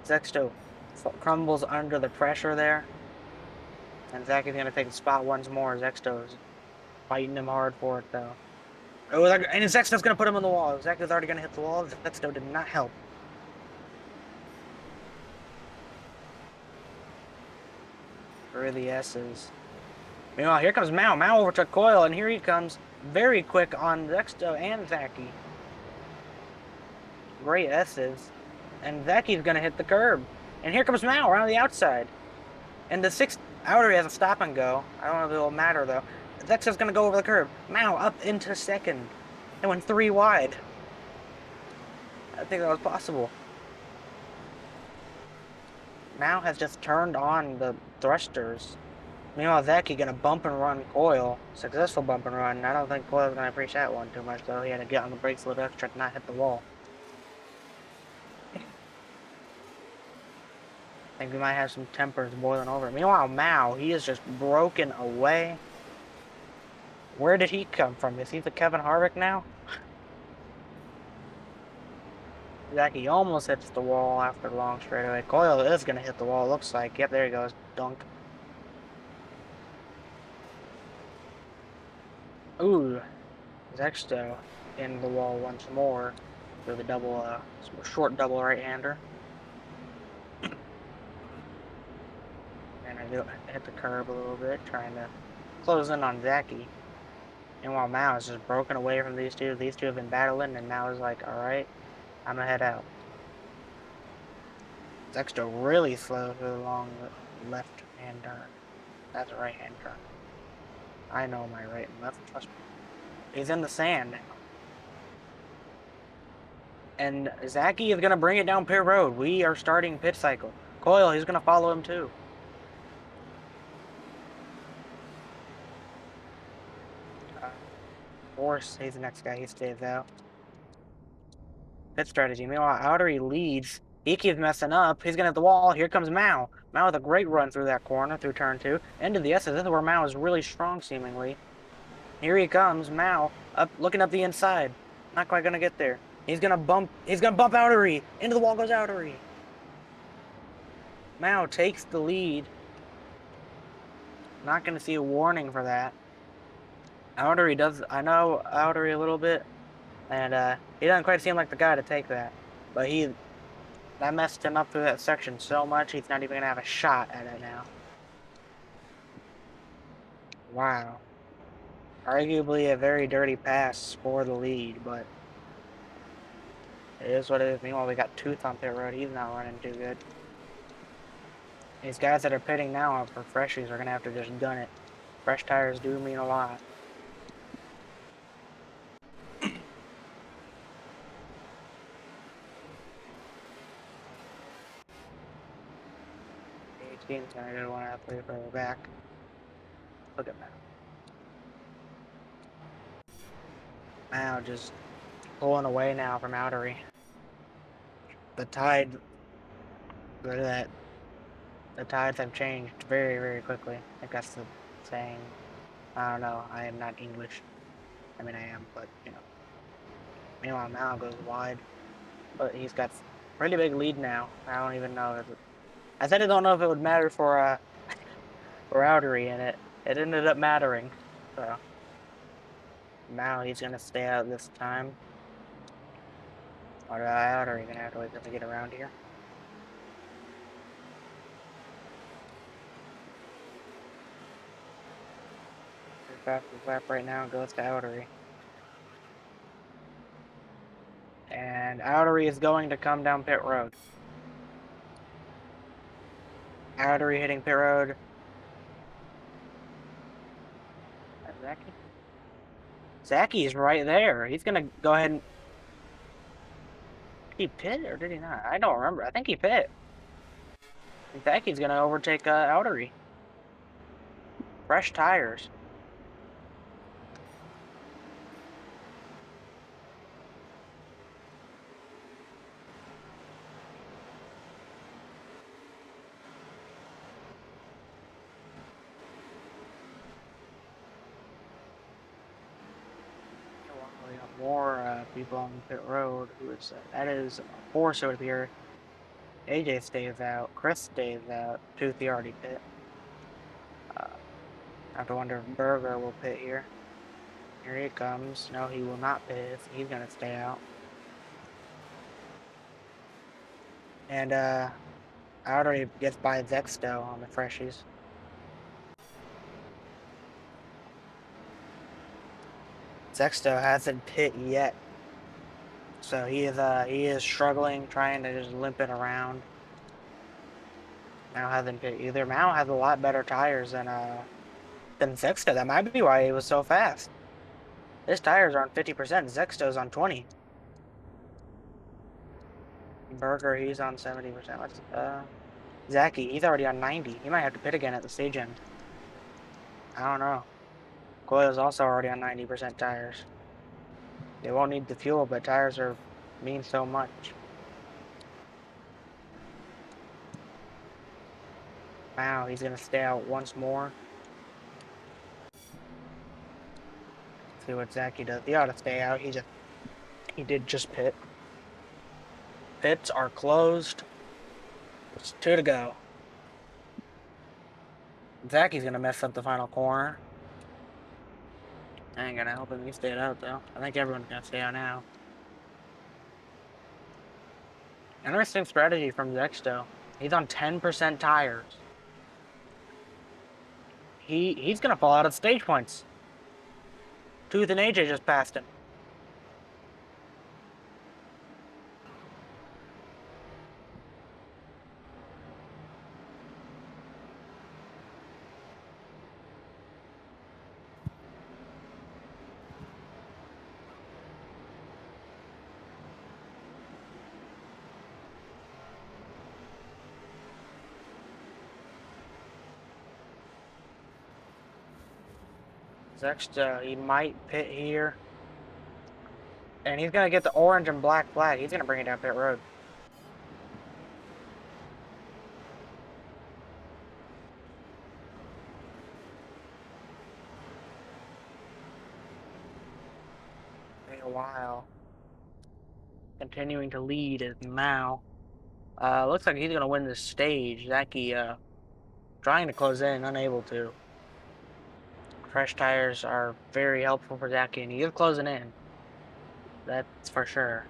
Zexto crumbles under the pressure there. And Zaki's going to take the spot once more. Zexto's fighting him hard for it, though. Oh, and Zexto's going to put him on the wall. Zexto's already going to hit the wall. Zexto did not help. For the S's. Meanwhile, here comes Mao. Mao overtook Coil, and here he comes very quick on Zexto and Zaki. Great S's. And Zaki's going to hit the curb. And here comes Mao around the outside. And the sixth Outery has a stop and go. I don't know if it will matter, though. Zexto's going to go over the curb. Mao up into second. And went 3 wide. I think that was possible. Mao has just turned on the thrusters. Meanwhile, Zaki gonna bump and run Coil. Successful bump and run. I don't think Coil's gonna appreciate that one too much, though. He had to get on the brakes a little extra to not hit the wall. I think we might have some tempers boiling over. Meanwhile, Mao, he is just broken away. Where did he come from? Is he the Kevin Harvick now? Zaki almost hits the wall after the long straightaway. Coil is gonna hit the wall, looks like. Yep, there he goes. Dunk. Ooh, Zexto in the wall once more with a double, short double right-hander. And I do hit the curb a little bit, trying to close in on Zaki. And while Mao is just broken away from these two have been battling, and now is like, all right, I'm gonna head out. Zexto really slow through the long left-hand turn. That's a right-hand turn. I know my right and left. Trust me. He's in the sand now. And Zaki is going to bring it down pit road. We are starting pit cycle. Coil, he's going to follow him too. Of course, he's the next guy. He stays out. Pit strategy. Meanwhile, Outery leads. He keeps messing up. He's going to hit the wall. Here comes Mao. Mao with a great run through that corner, through turn 2. Into the S's. This is where Mao is really strong, seemingly. Here he comes, Mao, up, looking up the inside. Not quite gonna get there. He's gonna bump Outery. Into the wall goes Outery. Mao takes the lead. Not gonna see a warning for that. Outery does, I know Outery a little bit, and he doesn't quite seem like the guy to take that. But that messed him up through that section so much, he's not even gonna have a shot at it now. Wow. Arguably a very dirty pass for the lead, but it is what it is. Meanwhile, we got Tooth on pit road. He's not running too good. These guys that are pitting now for freshies are going to have to just gun it. Fresh tires do mean a lot. 18's going to go 1 out 3 further back. Look at that. Now just pulling away now from Outery. The tide, look at that. The tides have changed very, very quickly. I think that's the saying. I don't know. I am not English. I mean, I am, but, you know. Meanwhile, Mao goes wide. But he's got pretty big lead now. I don't even know if it... I said I don't know if it would matter for Outery, and it ended up mattering. So, Mao, he's going to stay out this time. Or Outery going to have to wait to get around here. Fastest lap right now goes to Outery. And Outery is going to come down pit road. Outery hitting pit road. Zaki? Zaki's right there. He's gonna go ahead and... Did he pit or did he not? I don't remember. I think he pit. Zaki's gonna overtake Outery. Fresh tires. Well, we got more people on the pit road. That is Force over here. AJ stays out. Chris stays out. Toothy already pit. I have to wonder if Burger will pit here. Here he comes. No, he will not pit. He's gonna stay out. And Outery gets by Zexto on the freshies. Zexto hasn't pit yet. So he is struggling, trying to just limp it around. Mao hasn't pit either. Mao has a lot better tires than Zexto. That might be why he was so fast. His tires are on 50%. Zexto's on 20. Burger, he's on 70%. Let's Zaki, he's already on 90. He might have to pit again at the stage end. I don't know. Coyle's also already on 90% tires. They won't need the fuel, but tires mean so much. Wow, he's gonna stay out once more. See what Zaki does. He ought to stay out. He did just pit. Pits are closed. It's 2 to go. Zaki's gonna mess up the final corner. I ain't gonna help him. He stayed out though. I think everyone's gonna stay out now. Interesting strategy from Zexto. He's on 10% tires. He's gonna fall out of stage points. Tooth and AJ just passed him. Zexto, he might pit here. And he's gonna get the orange and black flag. He's gonna bring it down pit road. Take a while. Continuing to lead is Mao. Looks like he's gonna win this stage. Zaki, trying to close in, unable to. Fresh tires are very helpful for Zaki, and he is closing in. That's for sure.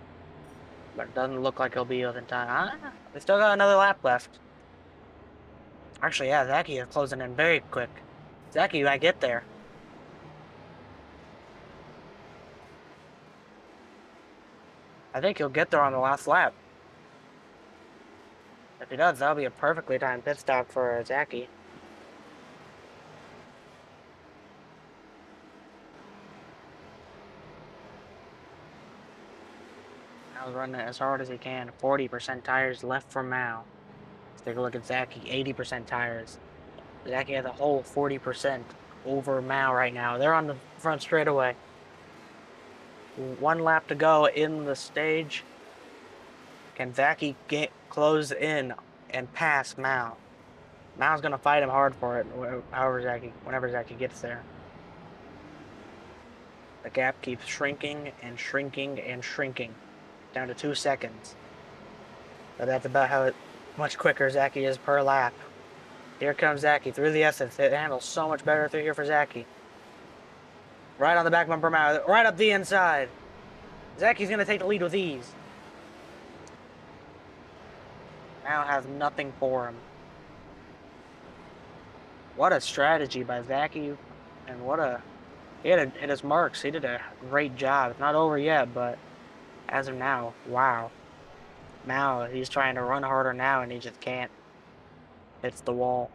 But it doesn't look like he'll be within time. We still got another lap left. Actually, yeah, Zaki is closing in very quick. Zaki, you might get there. I think he'll get there on the last lap. If he does, that'll be a perfectly timed pit stop for Zaki. I was running as hard as he can. 40% tires left for Mao. Let's take a look at Zaki. 80% tires. Zaki has a whole 40% over Mao right now. They're on the front straightaway. 1 lap to go in the stage. Can Zaki close in and pass Mao? Mao's gonna fight him hard for it. Whenever Zaki gets there. The gap keeps shrinking and shrinking and shrinking, down to 2 seconds. But that's about how much quicker Zaki is per lap. Here comes Zaki through the essence. It handles so much better through here for Zaki. Right on the back bumper Mao, right up the inside. Zaki's gonna take the lead with ease. Mao has nothing for him. What a strategy by Zaki, and he had hit his marks. He did a great job. It's not over yet, but as of now, wow. Mao, he's trying to run harder now, and he just can't. hits the wall.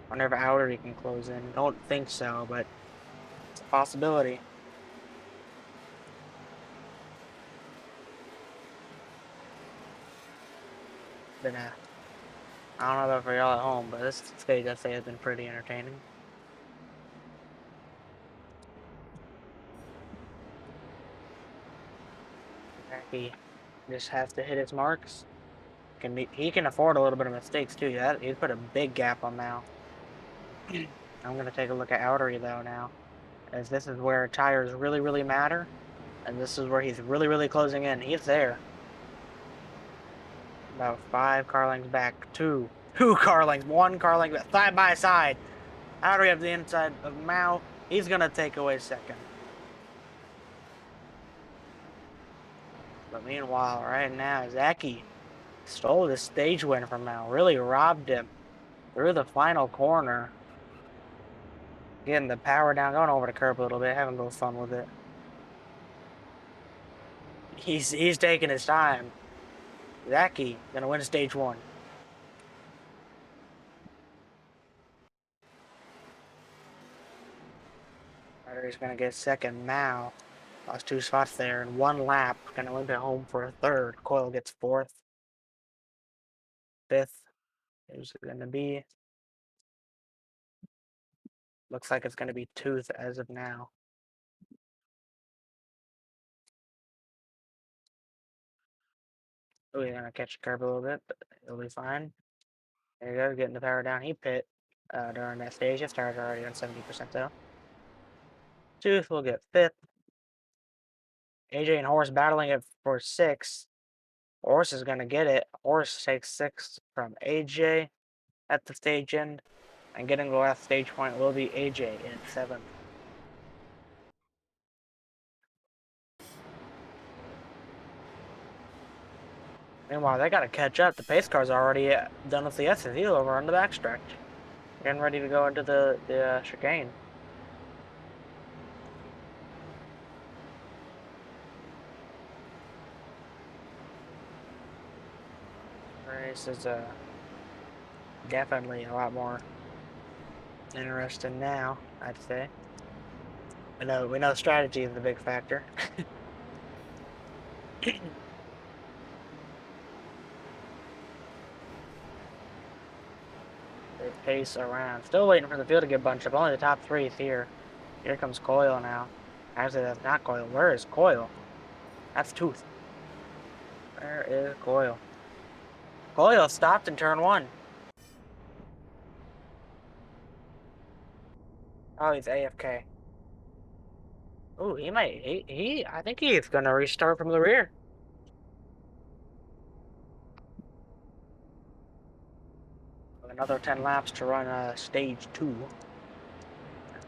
Wonder if Outery can close in. Don't think so, but it's a possibility. Been a, I don't know about for y'all at home, but this stage I'd say has been pretty entertaining. He just has to hit his marks. He can afford a little bit of mistakes too. Yeah, he's put a big gap on now. I'm gonna take a look at Outery though now, as this is where tires really matter, and this is where he's really closing in. He's there. About 5 car lengths back. Two car lengths. 1 car length back. Side by side. Outery of the inside of Mao. He's gonna take away second. But meanwhile, right now, Zaki stole the stage win from Mao. Really robbed him through the final corner. Getting the power down, going over the curb a little bit, having a little fun with it. He's taking his time. Zaki gonna win stage 1. Outery's gonna get second. Mao lost 2 spots there in 1 lap. Gonna limp it home for a 3rd. Coyle gets 4th. 5th. Who's it gonna be? Looks like it's gonna be Tooth as of now. Oh, he's gonna catch the curb a little bit, but he'll be fine. There you go, getting the power down. He pit during that stage. His tires are already on 70% though. Tooth will get 5th. AJ and Horse battling it for 6th. Horse is gonna get it. Horse takes 6th from AJ at the stage end. And getting the last stage point will be AJ in 7th. Meanwhile, they gotta catch up. The pace car's already done with the SSE over on the backstretch. Getting ready to go into the chicane. Race is definitely a lot more interesting now, I'd say. We know strategy is the big factor. They pace around. Still waiting for the field to get bunched up. Only the top 3 is here. Here comes Coyle now. Actually, that's not Coyle. Where is Coyle? That's Tooth. Where is Coyle? Coyle stopped in turn 1. Oh, he's AFK. Oh, he might. I think he's gonna restart from the rear. Another 10 laps to run stage 2.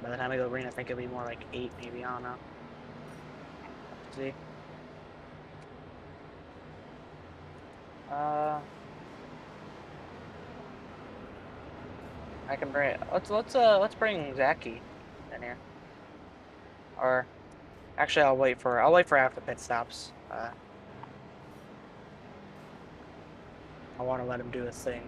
By the time I go green, I think it'll be more like 8, maybe. I don't know. Let's see. I can bring it. Let's bring Zaki in here. Or actually, I'll wait for after pit stops. I want to let him do his thing.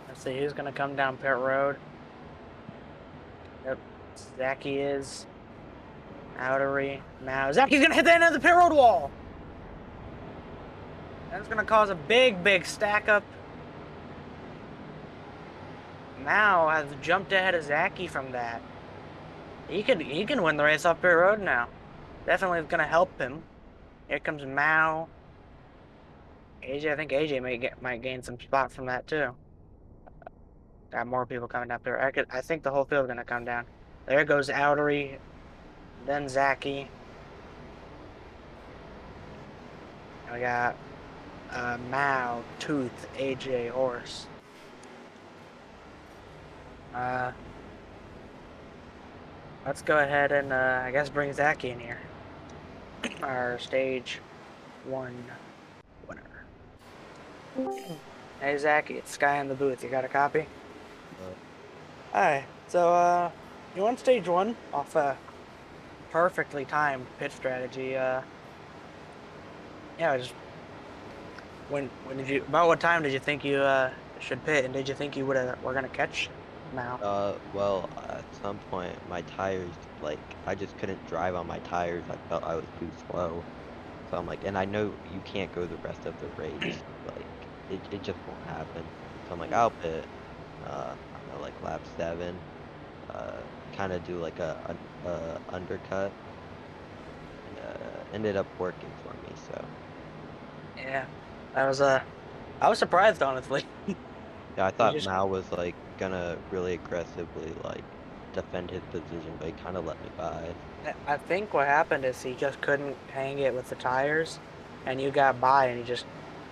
Let's see who's gonna come down pit road. Yep, Zaki is. Outery. Now Zaki's gonna hit the end of the pit road wall. That's gonna cause a big stack up. Mao has jumped ahead of Zaki from that. He can win the race off pit road now. Definitely gonna help him. Here comes Mao. AJ, I think AJ might gain some spot from that too. Got more people coming down there. I think the whole field is gonna come down. There goes Outery, then Zaki. We got Mao, Tooth, AJ, Horse. Let's go ahead and I guess bring Zaki in here. our stage 1 winner. Hey, Zachy, it's Sky in the booth. You got a copy? Alright, so, you won stage 1 off a perfectly timed pit strategy. Yeah, just when did you about what time did you think you should pit, and did you think you were gonna catch now? Well, at some point, my tires, like, I just couldn't drive on my tires. I felt I was too slow. So I'm like, and I know you can't go the rest of the race. Like, it just won't happen. So I'm like, I'll pit, I don't know, like lap 7, kind of do like a undercut, and ended up working for me. So Yeah, that was I was surprised honestly. yeah, I You thought just Mal was like gonna really aggressively like defend his position, but he kind of let me by. I think what happened is he just couldn't hang it with the tires, and you got by, and he just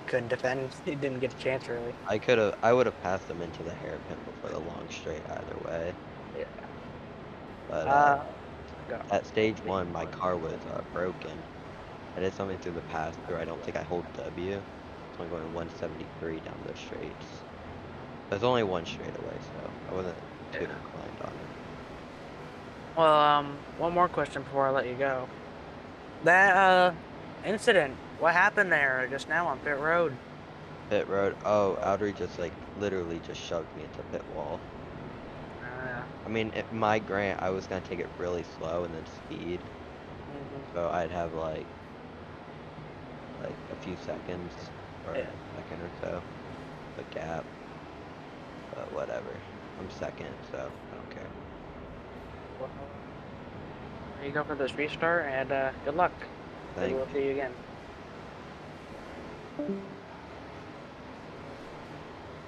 couldn't defend. He didn't get a chance really. I would have passed him into the hairpin before the long straight either way. Yeah. But Uh, go. at stage 1, my car was broken. I did something through the pass through. I don't think I hold W, so I'm going 173 down the straights. There's only one straight away, so I wasn't too Yeah. inclined on it. Well, one more question before I let you go. That incident, what happened there just now on pit road? Pit road. Oh, Audrey just like literally just shoved me into pit wall. Uh, I mean, my grant, I was gonna take it really slow and then speed, mhm. so I'd have like a few seconds or Yeah. a second or so a gap. But whatever. I'm second, so I don't care. Well, there you go for this restart, and good luck. Maybe Thank we'll you. see you again.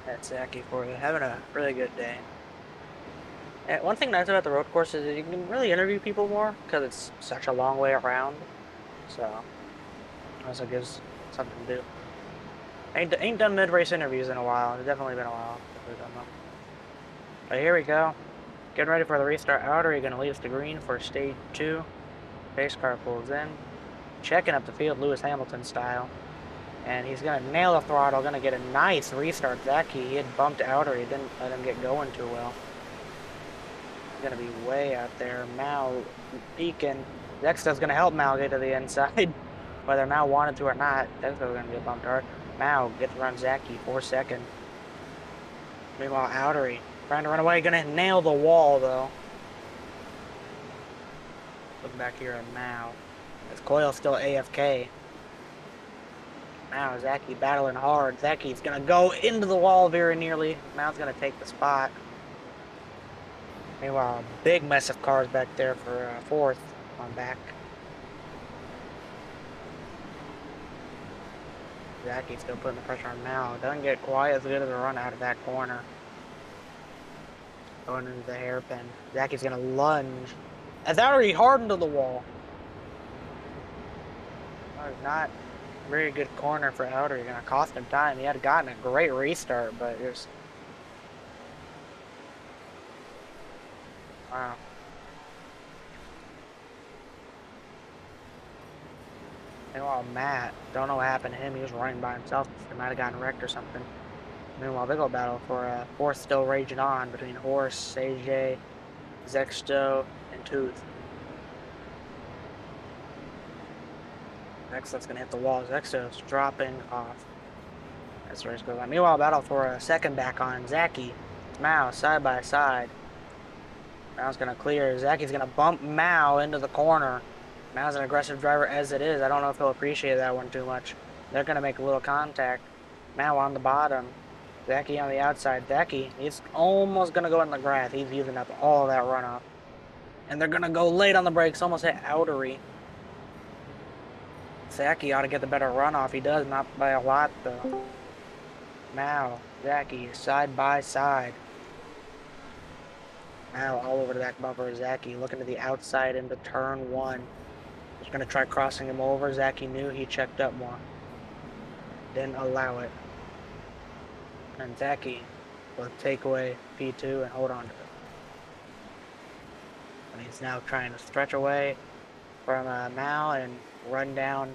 That's Zachy for you. Having a really good day. And one thing nice about the road course is that you can really interview people more because it's such a long way around. So also gives something to do. Ain't done mid race interviews in a while. It's definitely been a while since we've done them. But here we go. Getting ready for the restart outer. You're gonna lead us to green for stage 2. Pace car pulls in, checking up the field Lewis Hamilton style. And he's going to nail the throttle, going to get a nice restart. Zachy, he had bumped outer. He didn't let him get going too well. He's going to be way out there. Mal peeking. Dexter's going to help Mal get to the inside. Whether Mal wanted to or not, Dexter's going to get bumped hard. Mal gets around Zachy, 4-second. Meanwhile, Outery trying to run away. Going to nail the wall, though. Look back here at Mal. His coil's still AFK. Now Zachy battling hard. Zachy's gonna go into the wall very nearly. Mal's gonna take the spot. Meanwhile, a big mess of cars back there for 4th on back. Zachy's still putting the pressure on Mal. Doesn't get quite as good as a run out of that corner. Going into the hairpin. Zachy's gonna lunge. That's already hardened to the wall. That was not a very good corner for Outer. You're gonna cost him time. He had gotten a great restart, but just wow. Meanwhile, Matt, don't know what happened to him. He was running by himself. He might have gotten wrecked or something. Meanwhile, big old battle for 4th still raging on between Horse, AJ, Zexto, and Tooth. Zexto's going to hit the wall. Zexto's dropping off. That's where it's going on. Meanwhile, battle for a 2nd back on Zachy. Mao, side by side. Mao's going to clear. Zachy's going to bump Mao into the corner. Mao's an aggressive driver as it is. I don't know if he'll appreciate that one too much. They're going to make a little contact. Mao on the bottom. Zachy on the outside. Zachy, he's almost going to go in the grass. He's using up all that runoff. And they're going to go late on the brakes. Almost hit Outery. Zachy ought to get the better runoff. He does, not by a lot, though. Mao, Zachy, side by side. Mao all over the back bumper. Zachy looking to the outside into turn 1. Was going to try crossing him over. Zachy knew he checked up more. Didn't allow it. And Zachy will take away P2 and hold on to it. And he's now trying to stretch away. from Mao and run down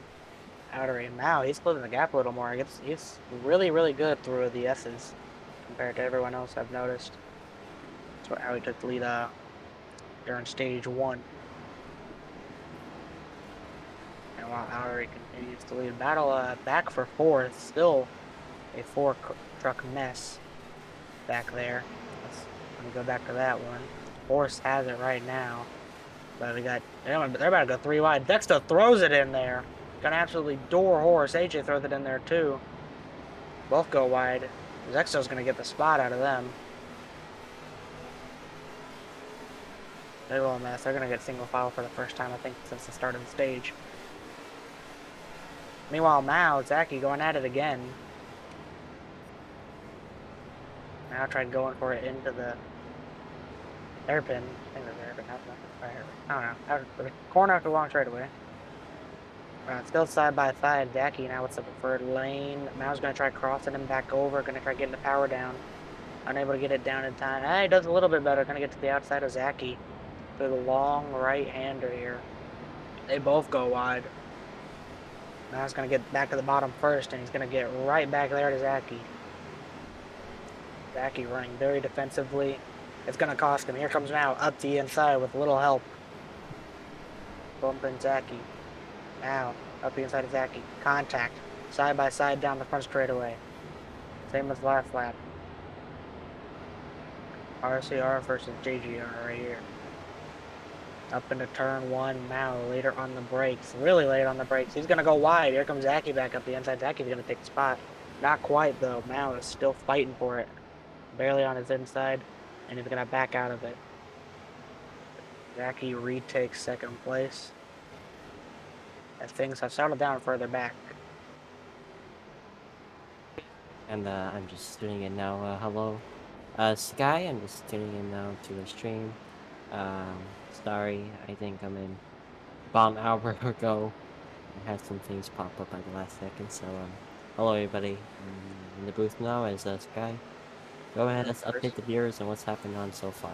outer Mao. He's closing the gap a little more. He's really, really good through the S's compared to everyone else I've noticed. That's how he took the lead during stage 1. And while Outery continues to lead battle back for 4th, still a 4-truck mess back there. Let me go back to that one. Horse has it right now. But they're about to go 3 wide. Dexter throws it in there. Gonna absolutely door Horse. AJ throws it in there too. Both go wide. Dexter's gonna get the spot out of them. Big ol' mess. They're gonna get single file for the first time, I think, since the start of the stage. Meanwhile, Mao, Zaki going at it again. Mao tried going for it into the hairpin. I think it was hairpin, not hairpin. I don't know. Corner after long straightaway. Still side by side. Zaki now with the preferred lane. Mao's gonna try crossing him back over. Gonna try getting the power down. Unable to get it down in time. He does a little bit better. Gonna get to the outside of Zaki. Through the long right-hander here. They both go wide. Mao's gonna get back to the bottom first, and he's gonna get right back there to Zaki. Zaki running very defensively. It's gonna cost him. Here comes Mao up the inside with little help. Bumping Zaki. Mao up the inside of Zaki. Contact. Side by side down the front straightaway. Same as last lap. RSCRA versus JGR right here. Up into turn 1, Mao later on the brakes. Really late on the brakes. He's going to go wide. Here comes Zaki back up the inside. Zaki's going to take the spot. Not quite, though. Mao is still fighting for it. Barely on his inside. And he's going to back out of it. Zaki retakes 2nd place. As things have settled down further back. And I'm just tuning in now. Hello, Sky. I'm just tuning in now to the stream. Sorry, I think I'm in about an hour ago. I had some things pop up at the last second. So hello everybody. I'm in the booth now as Sky. Go ahead, let's update the viewers on what's happened on so far.